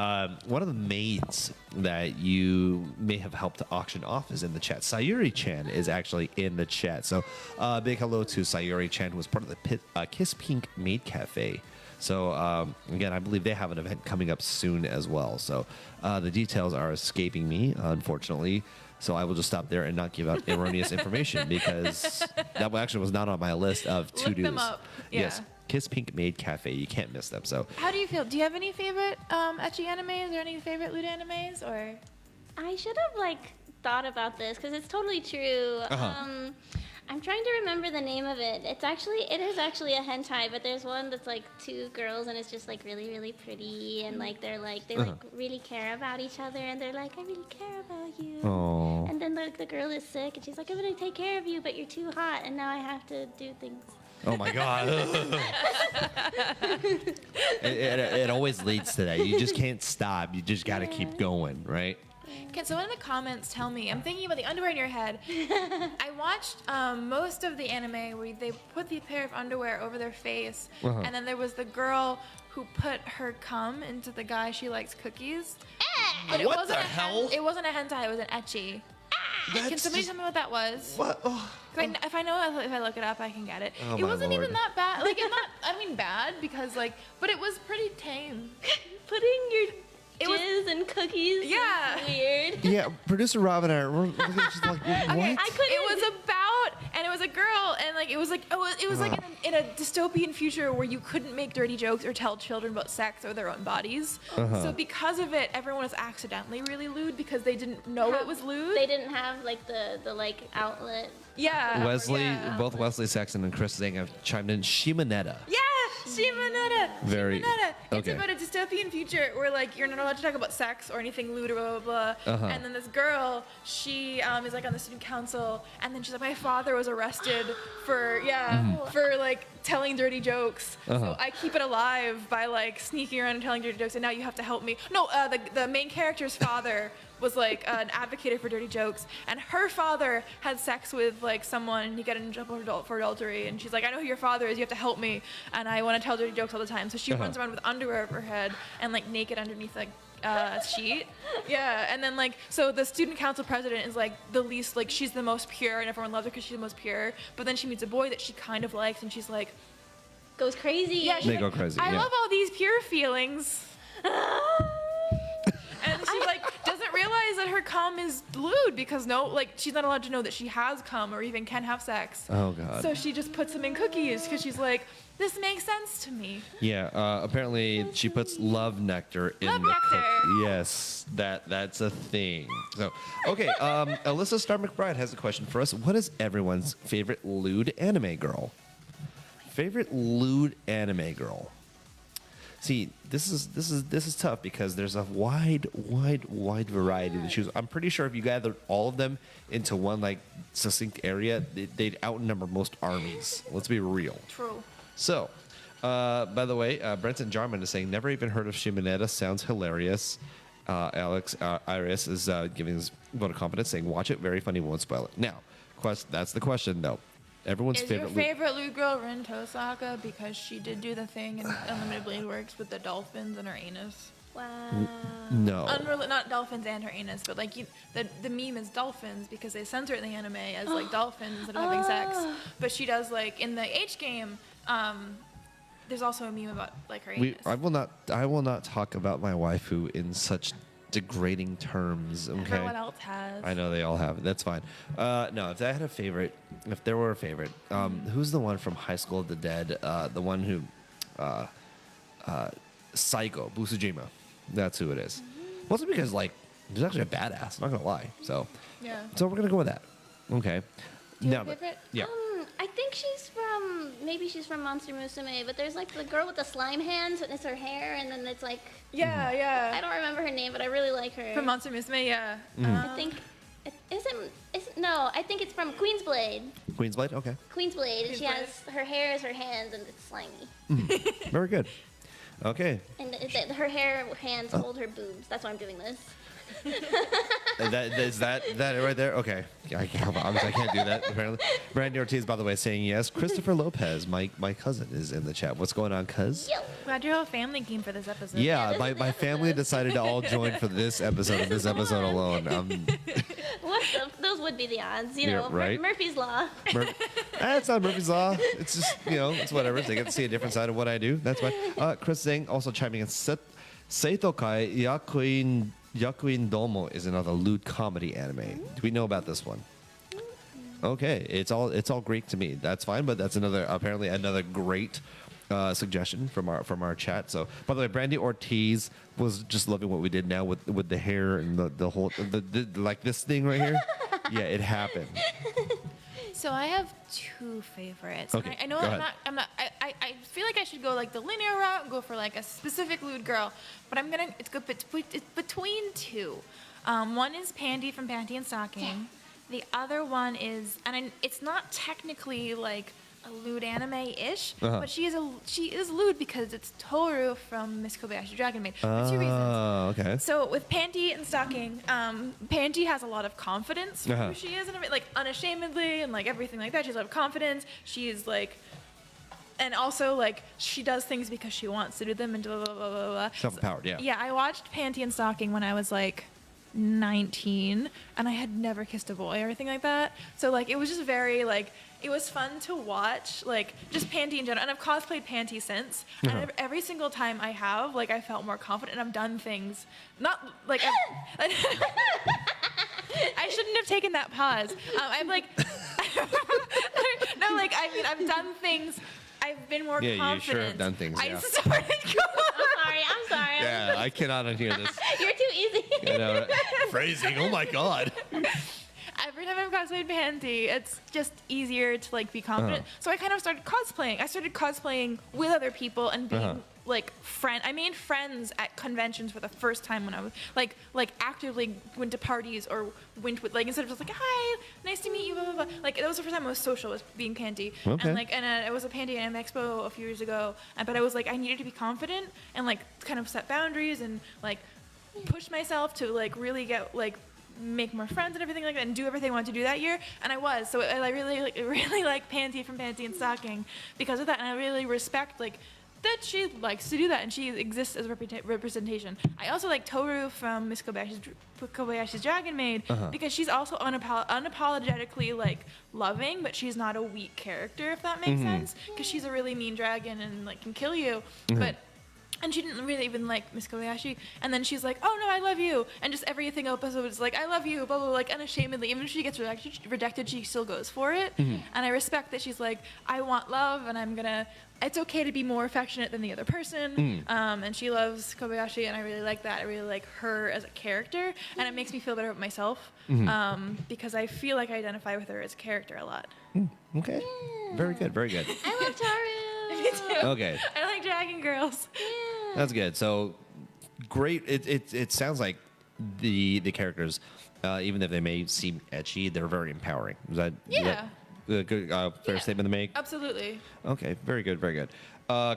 Speaker 1: one of the maids that you may have helped to auction off is in the chat. Sayuri-chan is actually in the chat. So, big hello to Sayuri-chan, who was part of the Kiss Pink Maid Cafe. So, again, I believe they have an event coming up soon as well. So, the details are escaping me, unfortunately. So I will just stop there and not give out erroneous information because that actually was not on my list of to-dos.
Speaker 2: Look them up. Yeah.
Speaker 1: Yes. Kiss Pink Maid Cafe. You can't miss them. So
Speaker 2: How do you feel? Do you have any favorite ecchi animes or any favorite lewd animes or?
Speaker 3: I should have like thought about this because it's totally true. I'm trying to remember the name of it. It is actually a hentai, but there's one that's like two girls and it's just like really, really pretty and like they like really care about each other and they're like, I really care about you.
Speaker 1: Oh.
Speaker 3: And then the girl is sick and she's like, I'm gonna take care of you, but you're too hot and now I have to do things.
Speaker 1: Oh my God. it always leads to that. You just can't stop. You just got to keep going, right?
Speaker 2: Can someone in the comments tell me? I'm thinking about the underwear in your head. I watched most of the anime where they put the pair of underwear over their face, and then there was the girl who put her cum into the guy she likes cookies. But it
Speaker 1: What
Speaker 2: wasn't
Speaker 1: the hell?
Speaker 2: It wasn't a hentai. It was an ecchi. Can somebody tell me what that was?
Speaker 1: What? Oh.
Speaker 2: If I look it up, I can get it.
Speaker 1: Oh,
Speaker 2: It
Speaker 1: my
Speaker 2: wasn't even
Speaker 1: Lord.
Speaker 2: that bad. Like, I mean, bad because but it was pretty tame.
Speaker 3: Putting your
Speaker 2: It was-
Speaker 3: jizz and cookies.
Speaker 2: Yeah.
Speaker 3: Is weird.
Speaker 1: Yeah, producer Robin and I were just like, what?
Speaker 2: Okay,
Speaker 3: I couldn't.
Speaker 2: It was and it was a girl, and like it was like in a dystopian future where you couldn't make dirty jokes or tell children about sex or their own bodies. So because of it, everyone was accidentally really lewd because they didn't know it was lewd.
Speaker 3: They didn't have like the like outlet.
Speaker 2: Yeah.
Speaker 1: Wesley,
Speaker 2: Yeah.
Speaker 1: both Wesley Saxon and Chris Zing have chimed in. Shimonetta.
Speaker 2: Yeah, Shimonetta.
Speaker 1: Very-
Speaker 2: Shimonetta. It's
Speaker 1: okay.
Speaker 2: about a dystopian future where like you're not allowed to talk about sex or anything lewd or blah blah blah. And then this girl, she is like on the student council, and then she's like, my father was arrested for for like telling dirty jokes. So I keep it alive by like sneaking around and telling dirty jokes, and now you have to help me. No, the main character's father was like an advocate for dirty jokes, and her father had sex with like someone, and he got in trouble for adultery, and she's like, I know who your father is, you have to help me, and I want to tell dirty jokes all the time. So she runs around with underwear over her head and like naked underneath like sheet. Yeah, and then like so the student council president is like the least, like she's the most pure and everyone loves her because she's the most pure, but then she meets a boy that she kind of likes and she's like,
Speaker 3: Goes crazy.
Speaker 2: yeah, she's
Speaker 1: They
Speaker 2: like,
Speaker 1: go crazy,
Speaker 2: I
Speaker 1: yeah.
Speaker 2: love all these pure feelings. And she like doesn't realize that her cum is lewd because she's not allowed to know that she has cum or even can have sex.
Speaker 1: Oh, God.
Speaker 2: So she just puts them in cookies because she's like, this makes sense to me.
Speaker 1: Yeah, apparently she puts love nectar in
Speaker 2: Love
Speaker 1: the
Speaker 2: nectar.
Speaker 1: Yes, that's a thing. So, okay, Alyssa Star McBride has a question for us. What is everyone's favorite lewd anime girl? Favorite lewd anime girl. See, this is tough because there's a wide variety to choose. I'm pretty sure if you gathered all of them into one like succinct area, they'd outnumber most armies. Let's be real.
Speaker 2: True.
Speaker 1: So, by the way, Brenton Jarman is saying, never even heard of Shimonetta. Sounds hilarious. Alex Iris is giving his vote of confidence, saying, watch it. Very funny. Won't spoil it. Now, that's the question, though. Everyone's
Speaker 2: Is
Speaker 1: favorite.
Speaker 2: your favorite lewd girl Rin Tosaka because she did do the thing in Unlimited Blade Works with the dolphins and her anus?
Speaker 3: Wow.
Speaker 1: No.
Speaker 2: Not dolphins and her anus, but like the meme is dolphins because they censor it in the anime as like dolphins instead of having sex. But she does like in the H game. There's also a meme about like her anus.
Speaker 1: I will not talk about my waifu in such degrading terms. Okay.
Speaker 2: Everyone else has.
Speaker 1: I know they all have. That's fine. No, if I had a favorite, if there were a favorite, who's the one from High School of the Dead? The one who, Psycho, Busujima. That's who it is. Mostly because like, she's actually a badass. I'm not gonna lie. So we're gonna go with that. Okay.
Speaker 2: Do you
Speaker 1: Now,
Speaker 2: have a favorite?
Speaker 1: yeah.
Speaker 3: I think maybe she's from Monster Musume, but there's like the girl with the slime hands, and it's her hair, and then it's like, I don't remember her name, but I really like her.
Speaker 2: From Monster Musume, yeah.
Speaker 3: I think, no, I think it's from Queen's Blade.
Speaker 1: Queen's Blade. Okay.
Speaker 3: Queen's Blade, and she
Speaker 2: Queen's
Speaker 3: has, her hair is her hands, and it's slimy.
Speaker 1: Very good. Okay.
Speaker 3: And her hands hold her boobs. That's why I'm doing this.
Speaker 1: Is that right there? Okay. I can't do that, apparently. Brandy Ortiz, by the way, saying yes. Christopher Lopez, my cousin, is in the chat. What's going on, cuz?
Speaker 3: Yo.
Speaker 2: Glad your whole family came for this episode.
Speaker 1: Yeah,
Speaker 3: this is the
Speaker 1: my family
Speaker 3: episode.
Speaker 1: decided to all join for this episode and this episode alone.
Speaker 3: Those would be the odds, you
Speaker 1: Yeah,
Speaker 3: know.
Speaker 1: right.
Speaker 3: Murphy's Law.
Speaker 1: It's not Murphy's Law. It's just, it's whatever. They get to see a different side of what I do. That's fine. Chris Zing also chiming in. Seitokai Yakuin Domo is another lewd comedy anime. Do we know about this one? Okay, it's all Greek to me. That's fine, but that's apparently another great suggestion from our chat. So, by the way, Brandy Ortiz was just loving what we did now with the hair and the whole like this thing right here. Yeah, it happened.
Speaker 2: So I have two favorites.
Speaker 1: Okay,
Speaker 2: And I know
Speaker 1: go
Speaker 2: I'm
Speaker 1: ahead.
Speaker 2: not. I feel like I should go like the linear route and go for like a specific lewd girl, but I'm gonna. It's good. It's between two. One is Pandy from Panty and Stocking. The other one is, it's not technically like a lewd anime-ish, but she is lewd because it's Toru from Miss Kobayashi Dragon Maid for two reasons.
Speaker 1: Oh, okay.
Speaker 2: So with Panty and Stocking, Panty has a lot of confidence for who she is, and like unashamedly, and like everything like that. She has a lot of confidence. She's like, and also like she does things because she wants to do them, and blah blah blah blah blah.
Speaker 1: Self-empowered, yeah.
Speaker 2: Yeah, I watched Panty and Stocking when I was like 19, and I had never kissed a boy or anything like that. So like it was just very like. It was fun to watch, like, just Panty in general. And I've cosplayed Panty since. And every single time I have, like, I felt more confident. And I've done things, not, like, I shouldn't have taken that pause. I'm, like, no, like, I mean, I've done things. I've been more confident.
Speaker 1: Yeah, you sure have done things, yeah.
Speaker 2: I started
Speaker 3: I'm sorry.
Speaker 1: Yeah, I cannot unhear this.
Speaker 3: You're too easy.
Speaker 1: You know, phrasing. Oh my God.
Speaker 2: Every time I've cosplayed Panty, it's just easier to like be confident. So I kind of started cosplaying. I started cosplaying with other people and being like I made friends at conventions for the first time when I was like actively went to parties or went with like instead of just like hi, nice to meet you, blah blah blah. Like that was the first time I was social was being Panty.
Speaker 1: Okay.
Speaker 2: And like it was a Panty Anime Expo a few years ago. But I was like I needed to be confident and like kind of set boundaries and like push myself to like really get like make more friends and everything like that and do everything I wanted to do that year, and I was. So I really like Panty from Panty and Stocking because of that, and I really respect like that she likes to do that and she exists as representation. I also like Toru from Miss Kobayashi's Dragon Maid because she's also unapologetically like loving, but she's not a weak character, if that makes sense, because she's a really mean dragon and like can kill you, but. And she didn't really even like Miss Kobayashi. And then she's like, oh no, I love you. And just everything episode is like, I love you, blah, blah, blah, like unashamedly. Even if she gets rejected, she still goes for it. And I respect that she's like, I want love and it's okay to be more affectionate than the other person. And she loves Kobayashi and I really like that. I really like her as a character. And it makes me feel better about myself because I feel like I identify with her as a character a lot.
Speaker 1: Okay. Yeah. Very good. Very good.
Speaker 3: I love Toru.
Speaker 2: Me too.
Speaker 1: Okay.
Speaker 2: I like Dragon Girls.
Speaker 3: Yeah.
Speaker 1: That's good. So great. It sounds like the characters, even if they may seem ecchi, they're very empowering. Is that a good fair statement to make?
Speaker 2: Absolutely.
Speaker 1: Okay. Very good. Very good.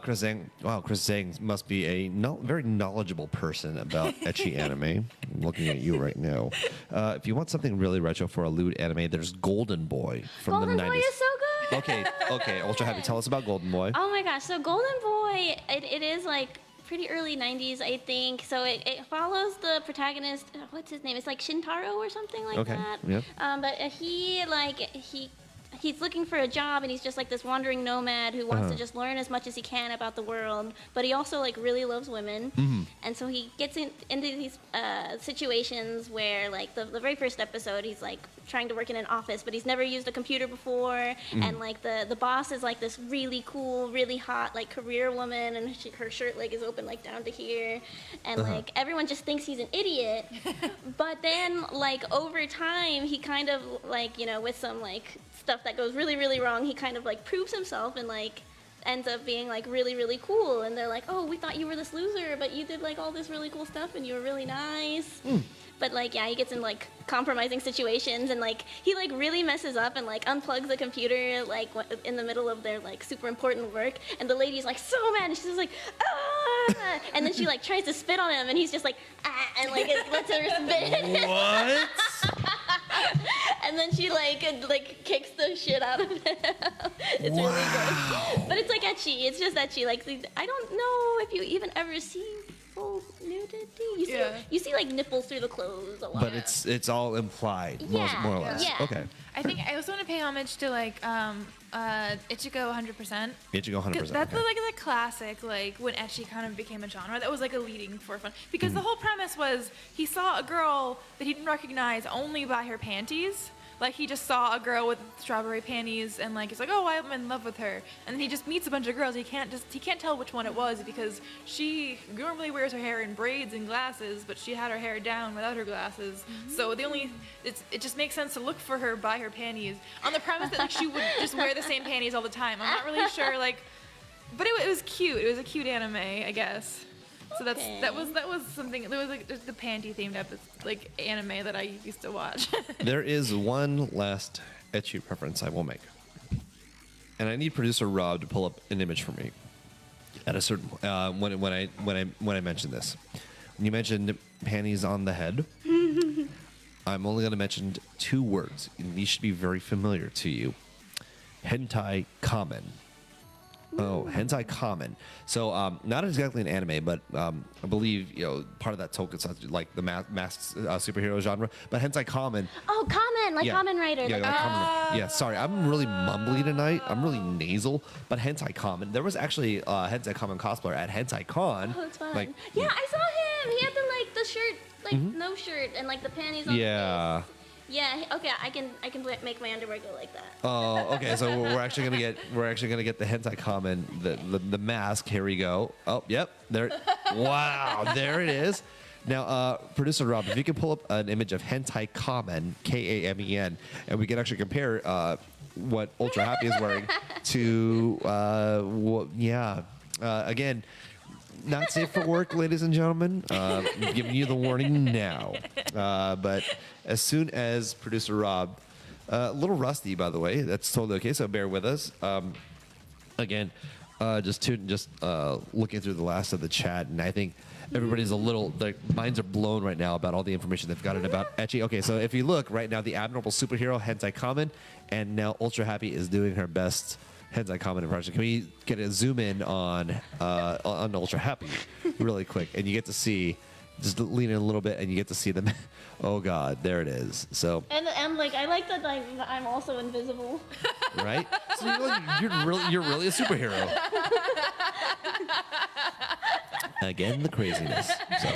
Speaker 1: Chris Zhang. Wow, Chris Zhang must be a very knowledgeable person about ecchi anime. I'm looking at you right now. If you want something really retro for a lewd anime, there's Golden Boy from
Speaker 3: Golden
Speaker 1: the 90s.
Speaker 3: Boy is so good.
Speaker 1: Okay. Ultra Happy. Tell us about Golden Boy.
Speaker 3: Oh my gosh. So Golden Boy, it is like pretty early 90s, I think. So it follows the protagonist. What's his name? It's like Shintaro or something like that.
Speaker 1: Yep.
Speaker 3: But he's looking for a job, and he's just like this wandering nomad who wants to just learn as much as he can about the world. But he also like really loves women, and so he gets into these situations where like the very first episode, he's like trying to work in an office, but he's never used a computer before, and like the boss is like this really cool, really hot like career woman, and her shirt leg is open like down to here, and like everyone just thinks he's an idiot. But then like over time, he kind of like with some like stuff that goes really, really wrong, he kind of like proves himself and like ends up being like really, really cool. And they're like, oh, we thought you were this loser, but you did like all this really cool stuff and you were really nice. But like, yeah, he gets in like compromising situations, and like he like really messes up and like unplugs the computer like in the middle of their like super important work, and the lady's like so mad, and she's just like ah, and then she like tries to spit on him, and he's just like ah, and like it lets her spit.
Speaker 1: What?
Speaker 3: And then she like kicks the shit out of him. It's really gross. But it's like ecchi. It's just ecchi. Like I don't know if you even ever see full nudity. You see like nipples through the clothes a lot.
Speaker 1: But it's all implied, more or less.
Speaker 3: Yeah.
Speaker 1: Okay.
Speaker 2: I think I also want to pay homage to like Ichigo 100%.
Speaker 1: Ichigo 100%.
Speaker 2: That's
Speaker 1: okay.
Speaker 2: like the classic, like when ecchi kind of became a genre. That was like a leading for fun, because the whole premise was he saw a girl that he didn't recognize only by her panties, Like he just saw a girl with strawberry panties and like he's like, oh, I'm in love with her. And then he just meets a bunch of girls. He can't tell which one it was because she normally wears her hair in braids and glasses, but she had her hair down without her glasses. So it just makes sense to look for her by her panties on the premise that like, she would just wear the same panties all the time. I'm not really sure like, but it was cute. It was a cute anime, I guess. So that was something. There was like the panty themed like anime that I used to watch.
Speaker 1: There is one last ecchi reference I will make, and I need producer Rob to pull up an image for me. At a certain when I mentioned this, when you mentioned panties on the head, I'm only going to mention 2 words, and these should be very familiar to you. Hentaicon. Oh, Hentaicon. So, not exactly an anime, but I believe part of that tokusatsu, like the masked superhero genre. But Hentaicon.
Speaker 3: Oh, Kamen, like Kamen Rider.
Speaker 1: Yeah, like Kamen. Yeah, sorry, I'm really mumbly tonight. I'm really nasal. But Hentaicon. There was actually a Hentaicon cosplayer at Hentaicon.
Speaker 3: Oh, it's fun.
Speaker 1: Like,
Speaker 3: yeah, I saw him. He had the shirt, like no shirt, and like the panties on.
Speaker 1: yeah.
Speaker 3: The face. Yeah. Okay. I can make my underwear go like that.
Speaker 1: Oh, okay. So we're actually gonna get the Hentaicon, the mask. Here we go. Oh, yep. There. Wow. There it is. Now, producer Rob, if you could pull up an image of Hentaicon, Kamen, and we can actually compare what Ultra Happy is wearing to again. Not safe for work, ladies and gentlemen. I'm giving you the warning now. But as soon as producer Rob, a little rusty, by the way, that's totally okay. So bear with us. Again, just looking through the last of the chat, and I think everybody's their minds are blown right now about all the information they've gotten about ecchi. Okay, so if you look right now, the abnormal superhero Hentaicon, and now Ultra Happy is doing her best Hentaicon impression. Can we get a zoom in on Ultra Happy really quick, and you get to see, just lean in a little bit, and you get to see them. Oh God, there it is. So
Speaker 3: and like I like that I'm also invisible.
Speaker 1: Right? So you're really a superhero. Again, the craziness. So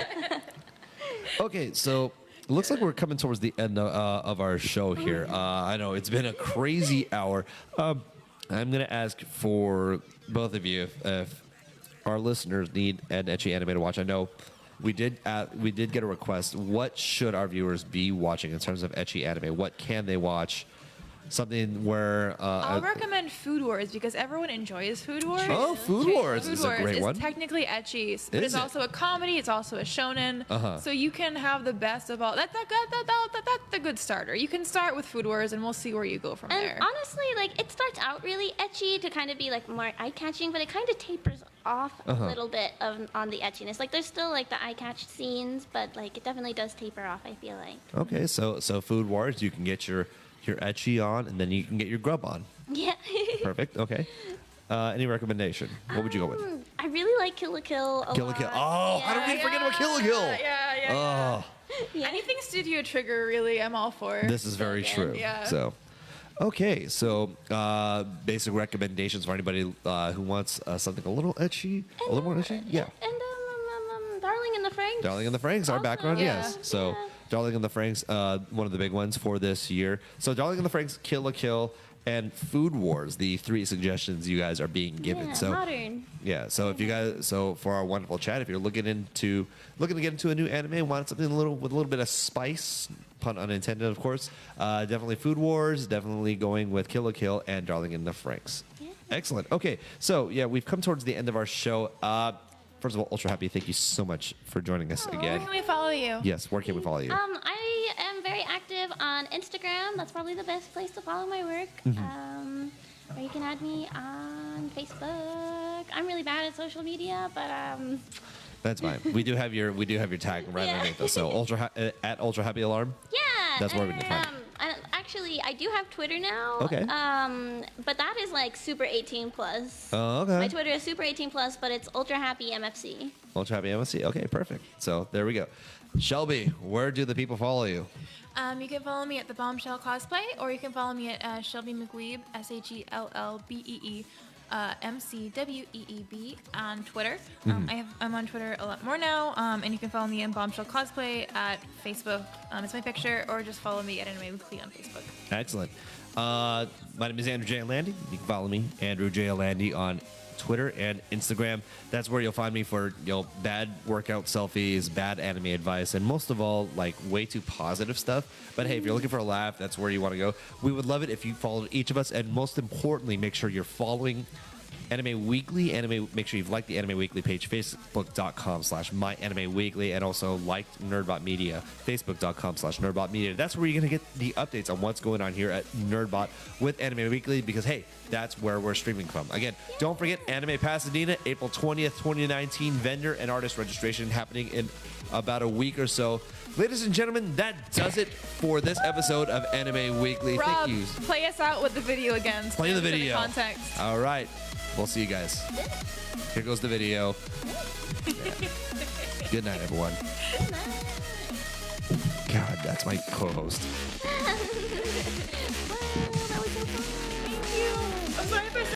Speaker 1: okay, so. It looks like we're coming towards the end of our show here. I know it's been a crazy hour. I'm going to ask for both of you if our listeners need an ecchi anime to watch. I know we did get a request. What should our viewers be watching in terms of ecchi anime? What can they watch? Something where
Speaker 2: I'll recommend Food Wars because everyone enjoys Food Wars.
Speaker 1: Oh, Food Wars is a great one.
Speaker 2: It's technically ecchi, but it's also a comedy. It's also a shonen. So you can have the best of all. That's a good starter. You can start with Food Wars, and we'll see where you go from there.
Speaker 3: And honestly, like it starts out really ecchi to kind of be like more eye-catching, but it kind of tapers off a little bit on the etchiness. Like there's still like the eye-catch scenes, but like it definitely does taper off. I feel like.
Speaker 1: Okay, so Food Wars, you can get your ecchi on, and then you can get your grub on.
Speaker 3: Yeah.
Speaker 1: Perfect. Okay. Any recommendation? What would you go with?
Speaker 3: I really like Kill la Kill a
Speaker 1: Kill la
Speaker 3: lot.
Speaker 1: Kill. Oh, how did we forget about Kill la Kill?
Speaker 2: Yeah.
Speaker 3: Yeah.
Speaker 2: Anything Studio Trigger, really, I'm all for.
Speaker 1: This is very true.
Speaker 2: Yeah.
Speaker 1: So, okay. So, basic recommendations for anybody who wants something a little ecchi, a little more ecchi. Yeah.
Speaker 3: And Darling in the Franxx.
Speaker 1: Darling in the Franxx, our
Speaker 3: Also,
Speaker 1: background,
Speaker 2: yeah.
Speaker 1: yes. So,
Speaker 3: Yeah.
Speaker 1: Darling in the Franxx, one of the big ones for this year. So, Darling in the Franxx, Kill la Kill, and Food Wars, the 3 suggestions you guys are being given.
Speaker 3: Yeah,
Speaker 1: So,
Speaker 3: modern.
Speaker 1: yeah. So if you guys, for our wonderful chat, if you're looking to get into a new anime, want something with a little bit of spice, pun unintended, of course, definitely Food Wars. Definitely going with Kill la Kill and Darling in the Franxx.
Speaker 3: Yeah.
Speaker 1: Excellent. Okay, so yeah, we've come towards the end of our show. First of all, Ultra Happy, thank you so much for joining us
Speaker 2: Where
Speaker 1: again.
Speaker 2: can we follow you?
Speaker 1: Yes, where can we follow you?
Speaker 3: I am very active on Instagram. That's probably the best place to follow my work. Or you can add me on Facebook. I'm really bad at social media, but
Speaker 1: That's fine. We do have your tag right
Speaker 3: Yeah.
Speaker 1: underneath us. So at Ultra Happy Alarm.
Speaker 3: yeah.
Speaker 1: That's where we can find
Speaker 3: actually, I do have Twitter now.
Speaker 1: Okay.
Speaker 3: But that is like super 18 plus.
Speaker 1: Oh, okay.
Speaker 3: My Twitter is super 18 plus, but it's Ultra Happy MFC.
Speaker 1: Ultra Happy MSC. Okay, perfect. So there we go. Shelby, where do the people follow you?
Speaker 2: You can follow me at the Bombshell Cosplay, or you can follow me at Shelby McWeeb, SHELLBEE. MCWEEB on Twitter. I'm on Twitter a lot more now, and you can follow me in Bombshell Cosplay at Facebook. It's my picture, or just follow me at Anime Weekly on Facebook.
Speaker 1: Excellent. My name is Andrew J. Landy. You can follow me, Andrew J. Landy, on Twitter and Instagram. That's where you'll find me for bad workout selfies, bad anime advice, and most of all, like way too positive stuff. But hey, if you're looking for a laugh, that's where you want to go. We would love it if you followed each of us, and most importantly, make sure you're following Anime Weekly. Make sure you've liked the Anime Weekly page, facebook.com/myanimeweekly, and also liked NERDBOT Media, facebook.com/NERDBOT Media. That's where you're going to get the updates on what's going on here at NERDBOT with Anime Weekly, because hey, that's where we're streaming from. Again, don't forget Anime Pasadena, April 20th, 2019, vendor and artist registration happening in about a week or so. Ladies and gentlemen, that does it for this episode of Anime Weekly.
Speaker 2: Rob,
Speaker 1: Thank you.
Speaker 2: play us out with the video again.
Speaker 1: Play the video.
Speaker 2: Context.
Speaker 1: All right. We'll see you guys. Here goes the video. Good night, everyone. God, that's my co-host.
Speaker 3: Wow, that was so fun.
Speaker 2: Thank you. I'm sorry for